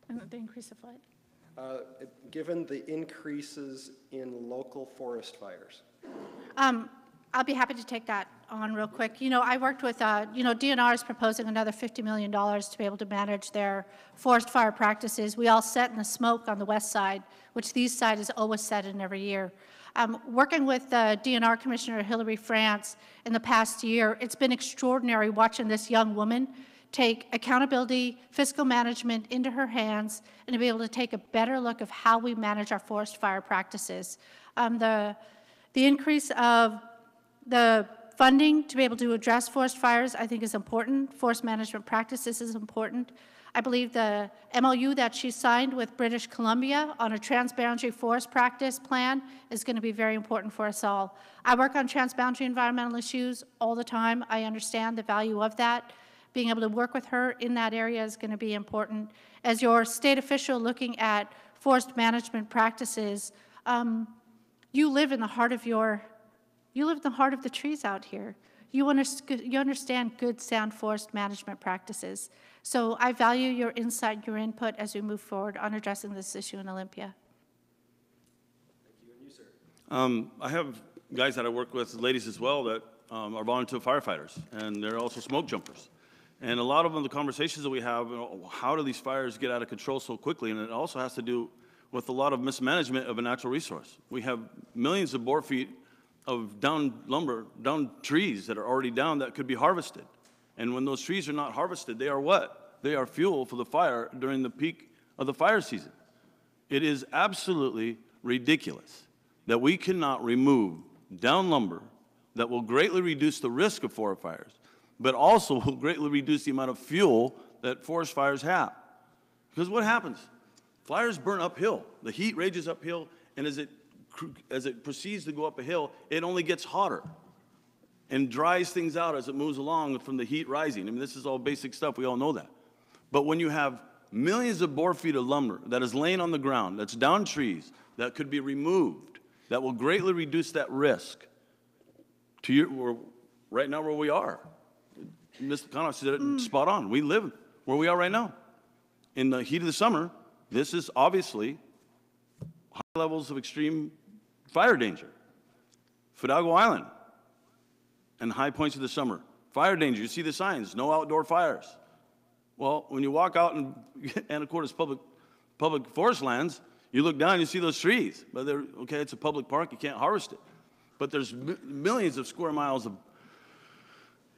And the increase of what? Given the increases in local forest fires. I'll be happy to take that on real quick. You know, I worked with, DNR is proposing another $50 million to be able to manage their forest fire practices. We all set in the smoke on the west side, which the east side is always set in every year. Working with DNR Commissioner Hillary France in the past year, it's been extraordinary watching this young woman take accountability, fiscal management into her hands, and to be able to take a better look of how we manage our forest fire practices. The increase of the funding to be able to address forest fires, I think, is important. Forest management practices is important. I believe the MOU that she signed with British Columbia on a transboundary forest practice plan is going to be very important for us all. I work on transboundary environmental issues all the time. I understand the value of that. Being able to work with her in that area is going to be important. As your state official looking at forest management practices, you live in the heart of the trees out here. You understand good, sound forest management practices. So I value your insight, your input as we move forward on addressing this issue in Olympia. Thank you. And you, sir? I have guys that I work with, ladies as well, that are volunteer firefighters, and they're also smoke jumpers. And a lot of them, the conversations that we have, how do these fires get out of control so quickly? And it also has to do with a lot of mismanagement of a natural resource. We have millions of board feet of down lumber, down trees that are already down that could be harvested. And when those trees are not harvested, they are what? They are fuel for the fire during the peak of the fire season. It is absolutely ridiculous that we cannot remove down lumber that will greatly reduce the risk of forest fires, but also will greatly reduce the amount of fuel that forest fires have. Because what happens? Fires burn uphill. The heat rages uphill, and as it proceeds to go up a hill, it only gets hotter and dries things out as it moves along from the heat rising. I mean, this is all basic stuff. We all know that. But when you have millions of board feet of lumber that is laying on the ground, that's down trees, that could be removed, that will greatly reduce that risk to right now where we are. Ms. Lekanoff said it spot on. We live where we are right now. In the heat of the summer, this is obviously high levels of extreme fire danger. Fidalgo Island and high points of the summer. Fire danger, you see the signs, no outdoor fires. Well, when you walk out in Anacortes public forest lands, You look down, you see those trees, but they're, okay, it's a public park, you can't harvest it. But there's millions of square miles of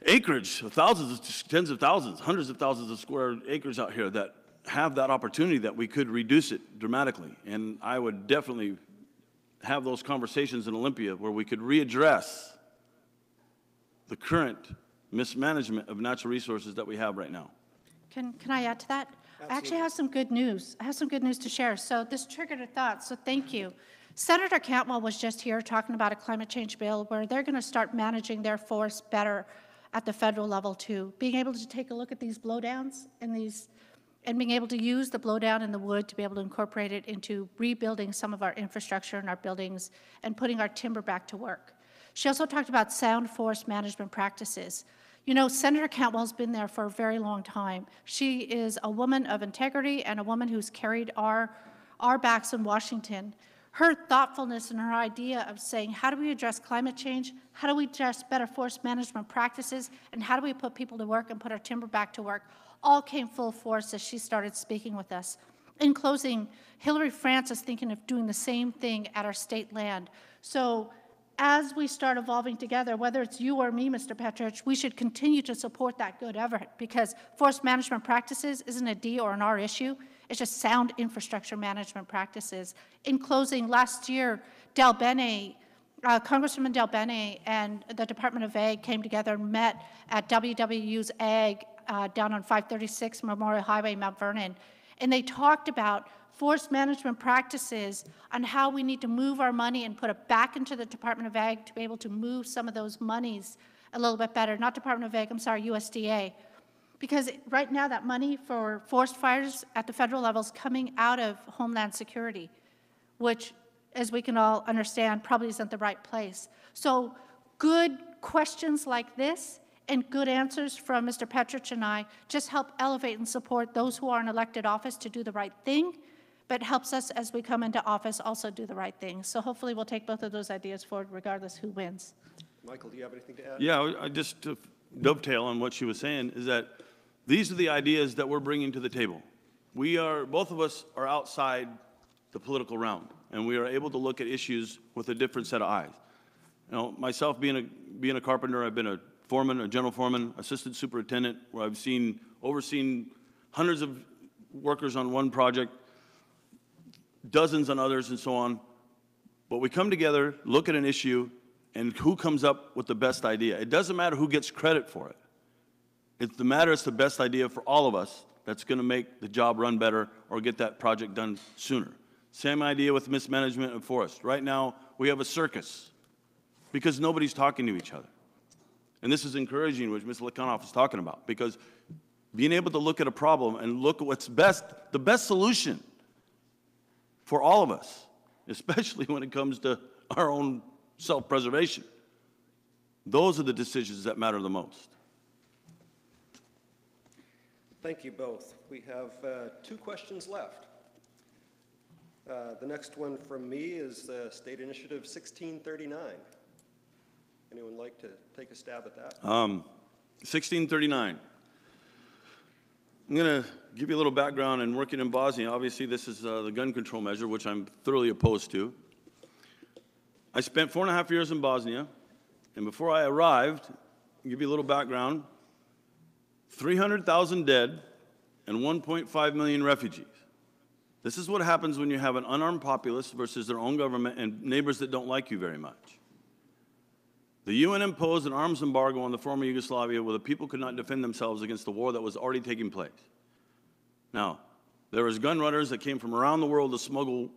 acreage, thousands, tens of thousands, hundreds of thousands of square acres out here that have that opportunity that we could reduce it dramatically. And I would definitely have those conversations in Olympia where we could readdress the current mismanagement of natural resources that we have right now. Can I add to that? I actually have some good news. I have some good news to share. So this triggered a thought, so thank you. Senator Cantwell was just here talking about a climate change bill where they're going to start managing their forests better at the federal level too. Being able to take a look at these blowdowns and being able to use the blowdown in the wood to be able to incorporate it into rebuilding some of our infrastructure and our buildings and putting our timber back to work. She also talked about sound forest management practices. You know, Senator Cantwell's been there for a very long time. She is a woman of integrity and a woman who's carried our backs in Washington. Her thoughtfulness and her idea of saying, how do we address climate change? How do we address better forest management practices? And how do we put people to work and put our timber back to work? All came full force as she started speaking with us. In closing, Hillary France is thinking of doing the same thing at our state land. So as we start evolving together, whether it's you or me, Mr. Petrish, we should continue to support that good effort because forest management practices isn't a D or an R issue. It's just sound infrastructure management practices. In closing, last year, Congresswoman Del Bene and the Department of Ag came together and met at WWU's Ag down on 536 Memorial Highway, Mount Vernon, and they talked about forest management practices on how we need to move our money and put it back into the Department of Ag to be able to move some of those monies a little bit better. Not Department of Ag, I'm sorry, USDA. Because right now that money for forest fires at the federal level is coming out of Homeland Security, which, as we can all understand, probably isn't the right place. So good questions like this and good answers from Mr. Petrish and I just help elevate and support those who are in elected office to do the right thing, but helps us as we come into office also do the right thing. So hopefully we'll take both of those ideas forward regardless who wins. Michael, do you have anything to add? Yeah, I just to dovetail on what she was saying is that these are the ideas that we're bringing to the table. Both of us are outside the political realm, and we are able to look at issues with a different set of eyes. You know, myself being a carpenter, I've been a foreman, a general foreman, assistant superintendent, where I've overseen hundreds of workers on one project, dozens on others, and so on. But we come together, look at an issue, and who comes up with the best idea. It doesn't matter who gets credit for it. It's the best idea for all of us that's going to make the job run better or get that project done sooner. Same idea with mismanagement of forests. Right now, we have a circus because nobody's talking to each other. And this is encouraging, which Ms. Lekanoff is talking about, because being able to look at a problem and look at what's best, the best solution for all of us, especially when it comes to our own self-preservation. Those are the decisions that matter the most. Thank you both. We have 2 questions left. The next one from me is State Initiative 1639. Anyone like to take a stab at that? 1639. I'm going to give you a little background in working in Bosnia. Obviously, this is the gun control measure, which I'm thoroughly opposed to. I spent 4.5 years in Bosnia, and before I arrived, I'll give you a little background, 300,000 dead and 1.5 million refugees. This is what happens when you have an unarmed populace versus their own government and neighbors that don't like you very much. The UN imposed an arms embargo on the former Yugoslavia where the people could not defend themselves against the war that was already taking place. Now, there was gun runners that came from around the world to smuggle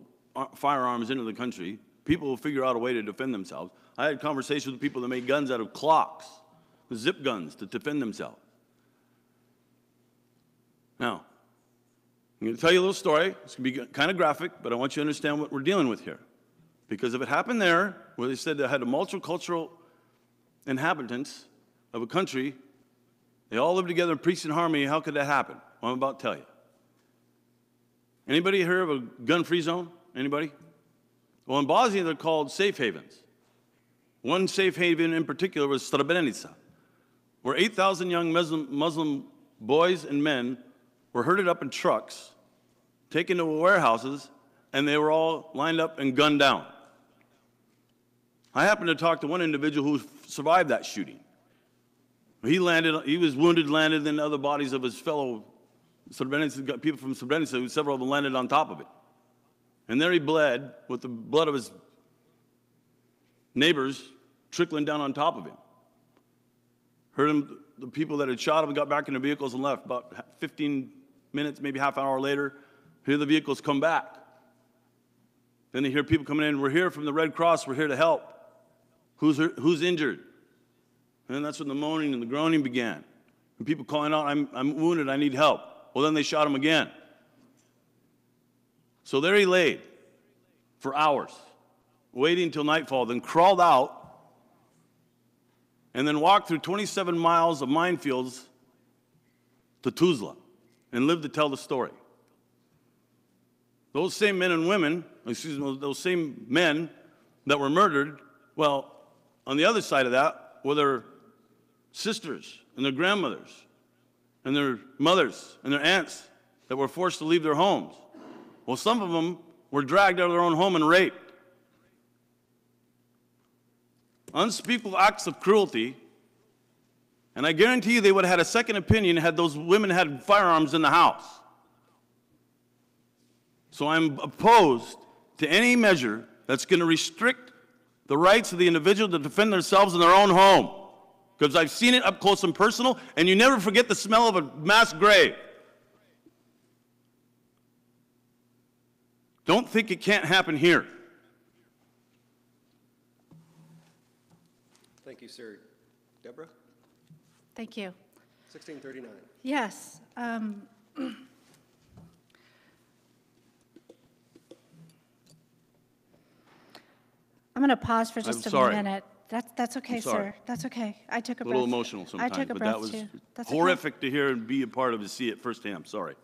firearms into the country. People will figure out a way to defend themselves. I had conversations with people that made guns out of clocks, zip guns to defend themselves. Now, I'm going to tell you a little story. It's going to be kind of graphic, but I want you to understand what we're dealing with here. Because if it happened there, where they said they had a multicultural inhabitants of a country, they all live together in peace and harmony, how could that happen? Well, I'm about to tell you. Anybody heard of a gun-free zone? Anybody? Well, in Bosnia, they're called safe havens. One safe haven in particular was Srebrenica, where 8,000 young Muslim boys and men were herded up in trucks, taken to warehouses, and they were all lined up and gunned down. I happened to talk to one individual who survived that shooting. He was wounded, landed in other bodies of his fellow Srebrenica, people from Srebrenica, several of them landed on top of it. And there he bled with the blood of his neighbors trickling down on top of him. Heard him, the people that had shot him got back in the vehicles and left. About 15 minutes, maybe half an hour later, hear the vehicles come back. Then they hear people coming in, we're here from the Red Cross, we're here to help. Who's injured? And that's when the moaning and the groaning began. And people calling out, I'm wounded, I need help. Well, then they shot him again. So there he laid for hours, waiting until nightfall, then crawled out, and then walked through 27 miles of minefields to Tuzla and lived to tell the story. Those same men and women, those same men that were murdered, well, on the other side of that were their sisters and their grandmothers and their mothers and their aunts that were forced to leave their homes. Well, some of them were dragged out of their own home and raped. Unspeakable acts of cruelty, and I guarantee you they would have had a second opinion had those women had firearms in the house. So I'm opposed to any measure that's going to restrict the rights of the individual to defend themselves in their own home. Because I've seen it up close and personal, and you never forget the smell of a mass grave. Don't think it can't happen here. Thank you, sir. Deborah? Thank you. 1639. Yes. I'm going to pause for just a minute. That's okay, sir. That's okay. I took a breath. A little emotional sometimes, I took a but breath that was too. That's horrific to hear and be a part of, to see it firsthand. I'm sorry.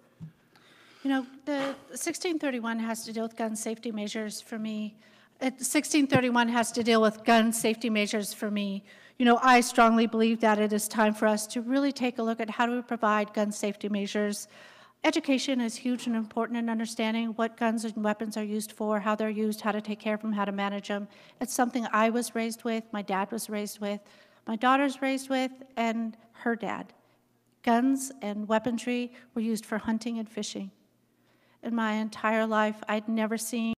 You know, the 1631 has to deal with gun safety measures for me. 1631 has to deal with gun safety measures for me. You know, I strongly believe that it is time for us to really take a look at how do we provide gun safety measures. Education is huge and important in understanding what guns and weapons are used for, how they're used, how to take care of them, how to manage them. It's something I was raised with, my dad was raised with, my daughter's raised with, and her dad. Guns and weaponry were used for hunting and fishing. In my entire life, I'd never seen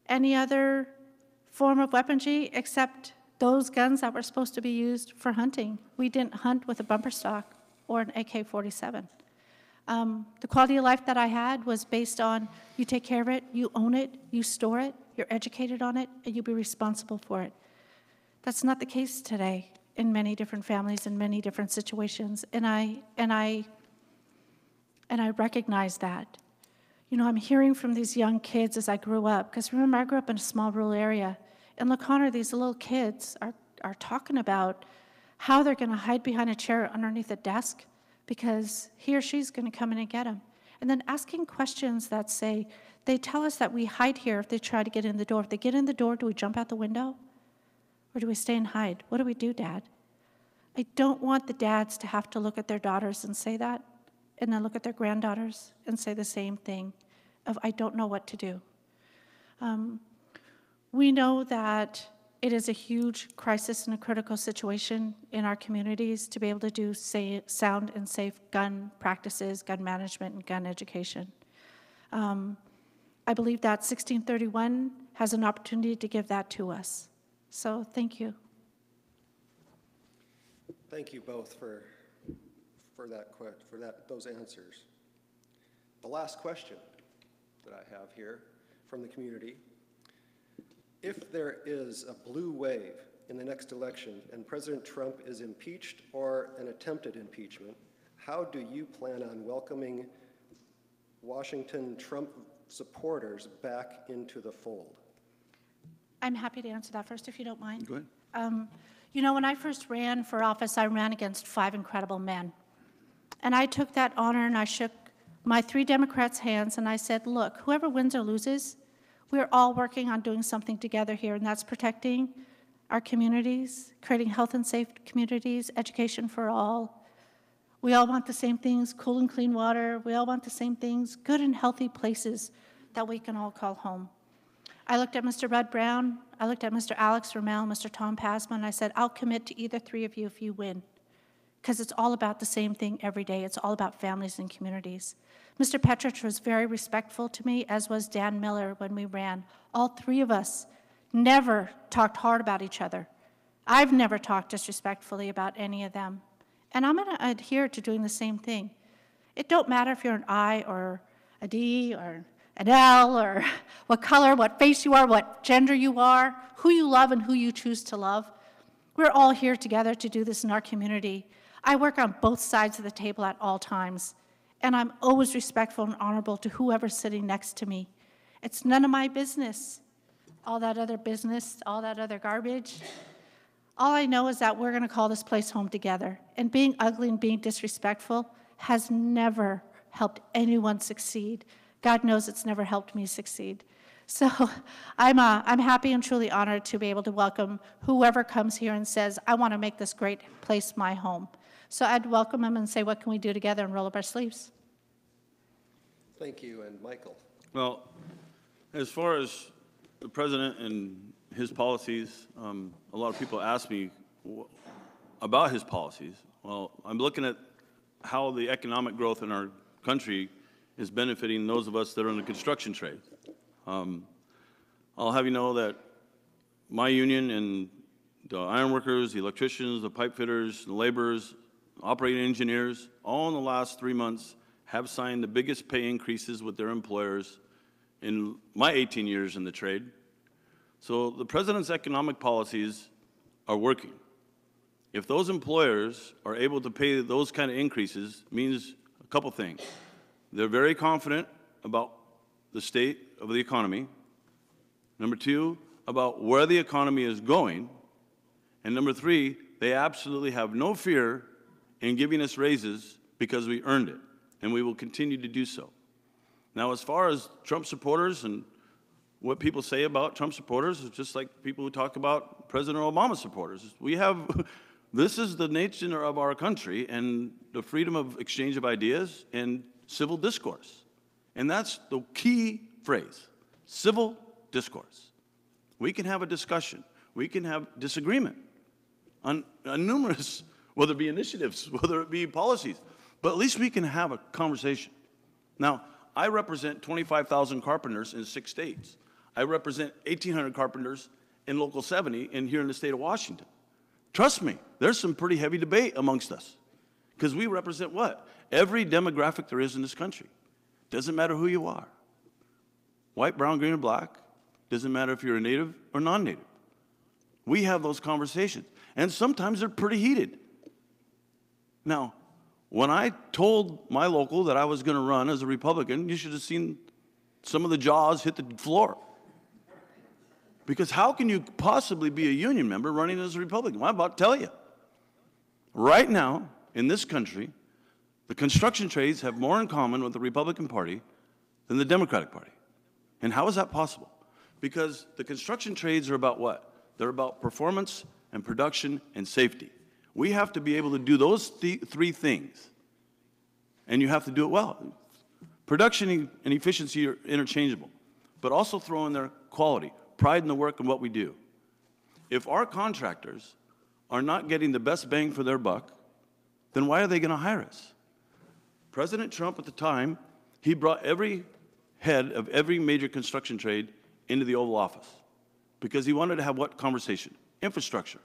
any other form of weaponry except those guns that were supposed to be used for hunting. We didn't hunt with a bumper stock or an AK-47. The quality of life that I had was based on you take care of it, you own it, you store it, you're educated on it, and you be responsible for it. That's not the case today in many different families, in many different situations, and I recognize that. You know, I'm hearing from these young kids as I grew up, because remember, I grew up in a small rural area. In LaConner, these little kids are talking about how they're going to hide behind a chair underneath a desk because he or she's going to come in and get them. And then asking questions that say, they tell us that we hide here if they try to get in the door. If they get in the door, do we jump out the window? Or do we stay and hide? What do we do, Dad? I don't want the dads to have to look at their daughters and say that, and then look at their granddaughters and say the same thing of, I don't know what to do. We know that it is a huge crisis and a critical situation in our communities to be able to do sound and safe gun practices, gun management, and gun education. I believe that 1631 has an opportunity to give that to us. So thank you. Thank you both for those answers. The last question that I have here from the community: if there is a blue wave in the next election and President Trump is impeached or an attempted impeachment, how do you plan on welcoming Washington Trump supporters back into the fold? I'm happy to answer that first, if you don't mind. Go ahead. You know, when I first ran for office, I ran against 5 incredible men. And I took that honor and I shook my 3 Democrats' hands and I said, look, whoever wins or loses, we're all working on doing something together here, and that's protecting our communities, creating health and safe communities, education for all. We all want the same things, cool and clean water. We all want the same things, good and healthy places that we can all call home. I looked at Mr. Bud Brown, I looked at Mr. Alex Ramel, Mr. Tom Pasma, and I said, I'll commit to either three of you if you win. Because it's all about the same thing every day. It's all about families and communities. Mr. Petrish was very respectful to me, as was Dan Miller when we ran. All three of us never talked hard about each other. I've never talked disrespectfully about any of them. And I'm going to adhere to doing the same thing. It don't matter if you're an I or a D or an L or what color, what face you are, what gender you are, who you love and who you choose to love. We're all here together to do this in our community. I work on both sides of the table at all times, and I'm always respectful and honorable to whoever's sitting next to me. It's none of my business, all that other business, all that other garbage. All I know is that we're going to call this place home together, and being ugly and being disrespectful has never helped anyone succeed. God knows it's never helped me succeed. So I'm happy and truly honored to be able to welcome whoever comes here and says, I want to make this great place my home. So I'd welcome them and say, what can we do together, and roll up our sleeves. Thank you, and Michael. Well, as far as the president and his policies, a lot of people ask me about his policies. Well, I'm looking at how the economic growth in our country is benefiting those of us that are in the construction trade. I'll have you know that my union and the ironworkers, the electricians, the pipe fitters, the laborers, operating engineers, all in the last 3 months have signed the biggest pay increases with their employers in my 18 years in the trade. So the president's economic policies are working. If those employers are able to pay those kind of increases, it means a couple things. They're very confident about the state of the economy. Number two, about where the economy is going. And number three, they absolutely have no fear in giving us raises because we earned it, and we will continue to do so. Now, as far as Trump supporters and what people say about Trump supporters, it's just like people who talk about President Obama supporters. This is the nature of our country and the freedom of exchange of ideas and civil discourse. And that's the key phrase, civil discourse. We can have a discussion. We can have disagreement on numerous, whether it be initiatives, whether it be policies, but at least we can have a conversation. Now, I represent 25,000 carpenters in 6 states. I represent 1,800 carpenters in Local 70 and here in the state of Washington. Trust me, there's some pretty heavy debate amongst us because we represent what? Every demographic there is in this country. Doesn't matter who you are. White, brown, green, or black. Doesn't matter if you're a native or non-native. We have those conversations, and sometimes they're pretty heated. Now, when I told my local that I was going to run as a Republican, you should have seen some of the jaws hit the floor. Because how can you possibly be a union member running as a Republican? Well, I'm about to tell you. Right now, in this country, the construction trades have more in common with the Republican Party than the Democratic Party. And how is that possible? Because the construction trades are about what? They're about performance and production and safety. We have to be able to do those three things. And you have to do it well. Production and efficiency are interchangeable, but also throw in their quality, pride in the work and what we do. If our contractors are not getting the best bang for their buck, then why are they going to hire us? President Trump at the time, he brought every head of every major construction trade into the Oval Office because he wanted to have what conversation? Infrastructure.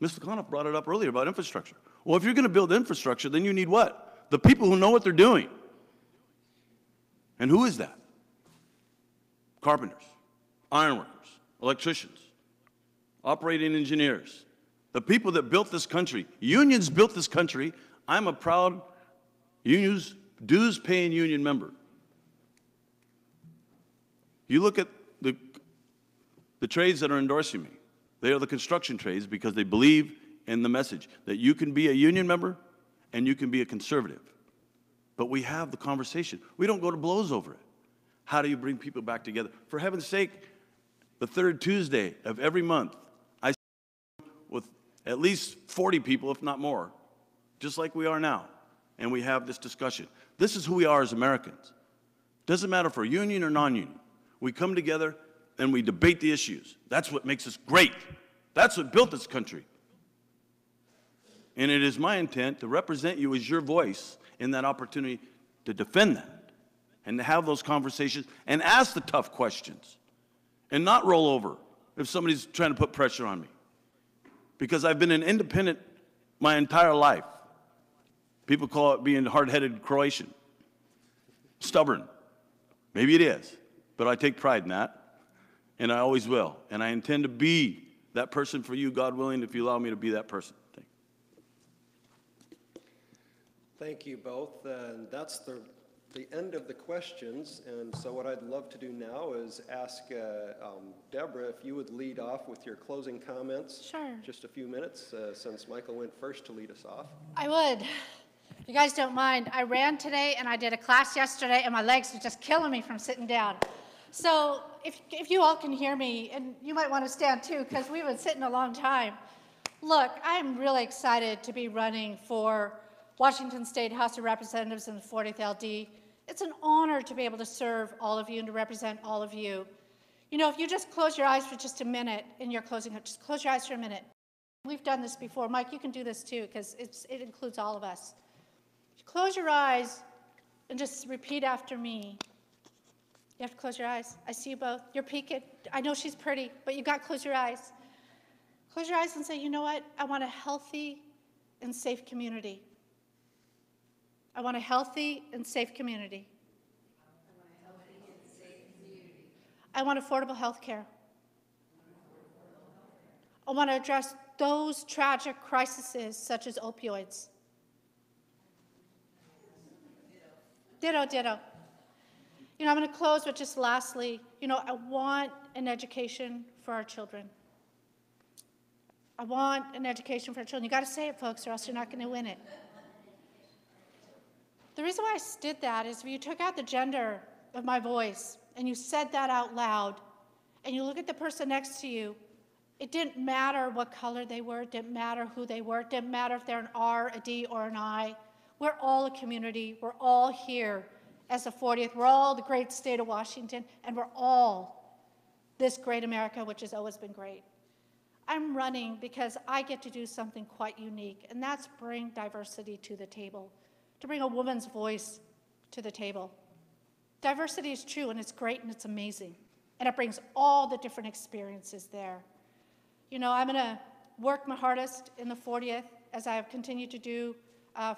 Ms. Lekanoff brought it up earlier about infrastructure. Well, if you're going to build infrastructure, then you need what? The people who know what they're doing. And who is that? Carpenters, ironworkers, electricians, operating engineers, the people that built this country. Unions built this country. I'm a proud dues-paying union member. You look at the trades that are endorsing me. They are the construction trades because they believe in the message that you can be a union member and you can be a conservative. But we have the conversation. We don't go to blows over it. How do you bring people back together? For heaven's sake, the third Tuesday of every month, I sit with at least 40 people, if not more, just like we are now, and we have this discussion. This is who we are as Americans. Doesn't matter if we're union or non-union. We come together and we debate the issues. That's what makes us great. That's what built this country. And it is my intent to represent you as your voice in that opportunity to defend that and to have those conversations and ask the tough questions and not roll over if somebody's trying to put pressure on me. Because I've been an independent my entire life. People call it being hard-headed Croatian. Stubborn. Maybe it is, but I take pride in that, and I always will. And I intend to be that person for you, God willing, if you allow me to be that person. Thank you both. And that's the end of the questions. And so what I'd love to do now is ask Debra if you would lead off with your closing comments. Sure. Just a few minutes, since Michael went first to lead us off. I would. If you guys don't mind, I ran today and I did a class yesterday and my legs are just killing me from sitting down. So if you all can hear me, and you might want to stand too because we've been sitting a long time. Look, I'm really excited to be running for Washington State House of Representatives in the 40th LD. It's an honor to be able to serve all of you and to represent all of you. You know, if you just close your eyes for just a minute in your closing, just close your eyes for a minute. We've done this before. Mike, you can do this too because it includes all of us. Close your eyes and just repeat after me. You have to close your eyes. I see you both. You're peeking. I know she's pretty, but you got to close your eyes. Close your eyes and say, you know what? I want a healthy and safe community. I want a healthy and safe community. I want affordable health care. I want to address those tragic crises such as opioids. Ditto, ditto. You know, I'm going to close with just lastly, you know, I want an education for our children. I want an education for our children. You got to say it, folks, or else you're not going to win it. The reason why I did that is if you took out the gender of my voice and you said that out loud and you look at the person next to you, it didn't matter what color they were, it didn't matter who they were, it didn't matter if they're an R, a D, or an I. We're all a community. We're all here as the 40th. We're all the great state of Washington, and we're all this great America, which has always been great. I'm running because I get to do something quite unique, and that's bring diversity to the table, to bring a woman's voice to the table. Diversity is true, and it's great, and it's amazing, and it brings all the different experiences there. You know, I'm going to work my hardest in the 40th, as I have continued to do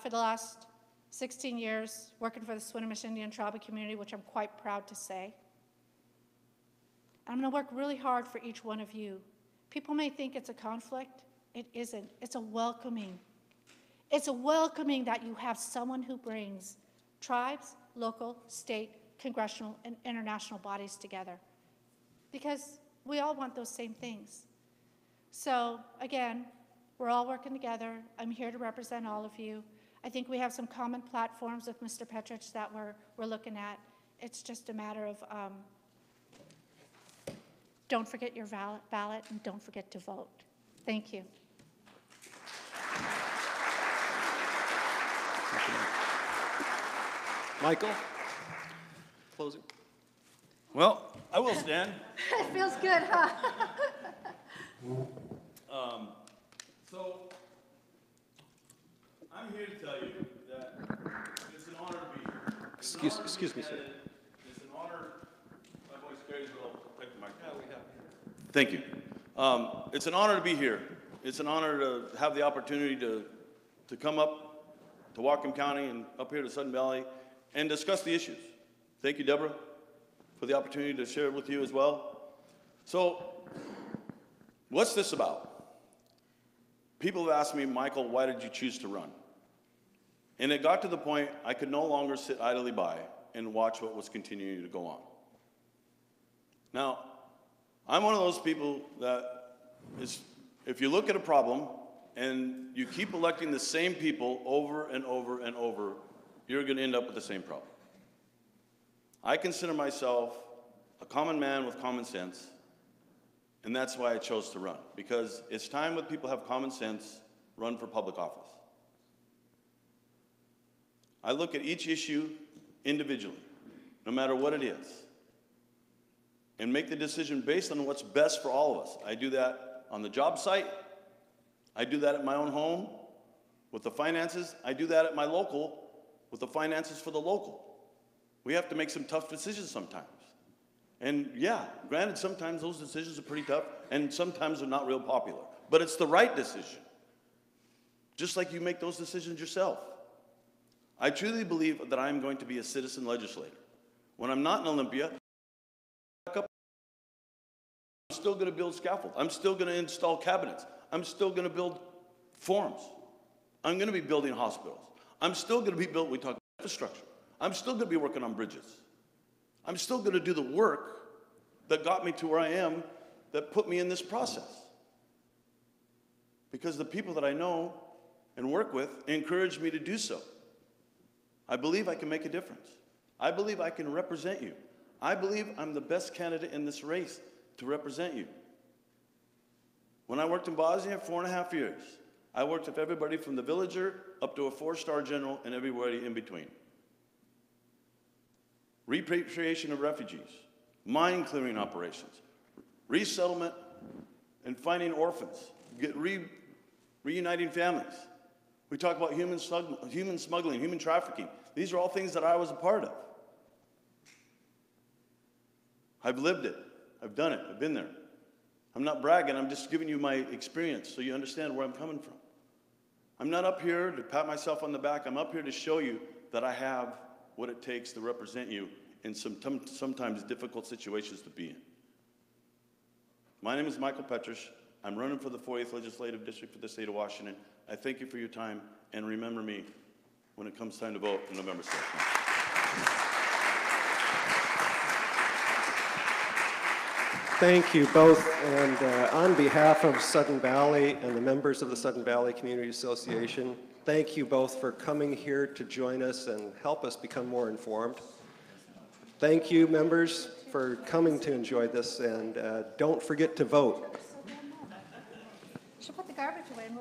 for the last 16 years, working for the Swinomish Indian tribal community, which I'm quite proud to say. I'm going to work really hard for each one of you. People may think it's a conflict. It isn't. It's a welcoming. It's a welcoming that you have someone who brings tribes, local, state, congressional, and international bodies together. Because we all want those same things. So, again, we're all working together. I'm here to represent all of you. I think we have some common platforms with Mr. Petrish that we're looking at. It's just a matter of don't forget your ballot and don't forget to vote. Thank you. Michael, closing. Well, I will stand. It feels good, huh? So, I'm here to tell you that it's an honor to be here. Excuse me, sir. It's an honor. My voice carries a little. Take the mic. Yeah, we have. Thank you. It's an honor to be here. It's an honor to have the opportunity to come up to Whatcom County and up here to Sudden Valley and discuss the issues. Thank you, Deborah, for the opportunity to share it with you as well. So, what's this about? People have asked me, Michael, why did you choose to run? And it got to the point I could no longer sit idly by and watch what was continuing to go on. Now, I'm one of those people that is, if you look at a problem and you keep electing the same people over and over and over, you're going to end up with the same problem. I consider myself a common man with common sense, and that's why I chose to run, because it's time when people have common sense run for public office. I look at each issue individually. no matter what it is, and make the decision based on what's best for all of us. I do that on the job site. I do that at my own home with the finances. I do that at my local with the finances for the local. We have to make some tough decisions sometimes. And yeah, granted, sometimes those decisions are pretty tough, and sometimes they're not real popular. But it's the right decision. Just like you make those decisions yourself. I truly believe that I'm going to be a citizen legislator. When I'm not in Olympia, I'm still going to build scaffold. I'm still going to install cabinets. I'm still going to build forums. I'm going to be building hospitals. I'm still going to be building, we talk about infrastructure. I'm still going to be working on bridges. I'm still going to do the work that got me to where I am, that put me in this process. Because the people that I know and work with encourage me to do so. I believe I can make a difference. I believe I can represent you. I believe I'm the best candidate in this race to represent you. When I worked in Bosnia 4.5 years, I worked with everybody from the villager up to a 4-star general and everybody in between. Repatriation of refugees, mine clearing operations, resettlement and finding orphans, reuniting families. We talk about human smuggling, human trafficking. These are all things that I was a part of. I've lived it. I've done it. I've been there. I'm not bragging. I'm just giving you my experience so you understand where I'm coming from. I'm not up here to pat myself on the back. I'm up here to show you that I have what it takes to represent you in sometimes difficult situations to be in. My name is Michael Petrish. I'm running for the 40th Legislative District for the state of Washington. I thank you for your time, and remember me when it comes time to vote on November 6th. Thank you both, and on behalf of Sudden Valley and the members of the Sudden Valley Community Association, thank you both for coming here to join us and help us become more informed. Thank you, members, for coming to enjoy this, and don't forget to vote. Should put the garbage away and we'll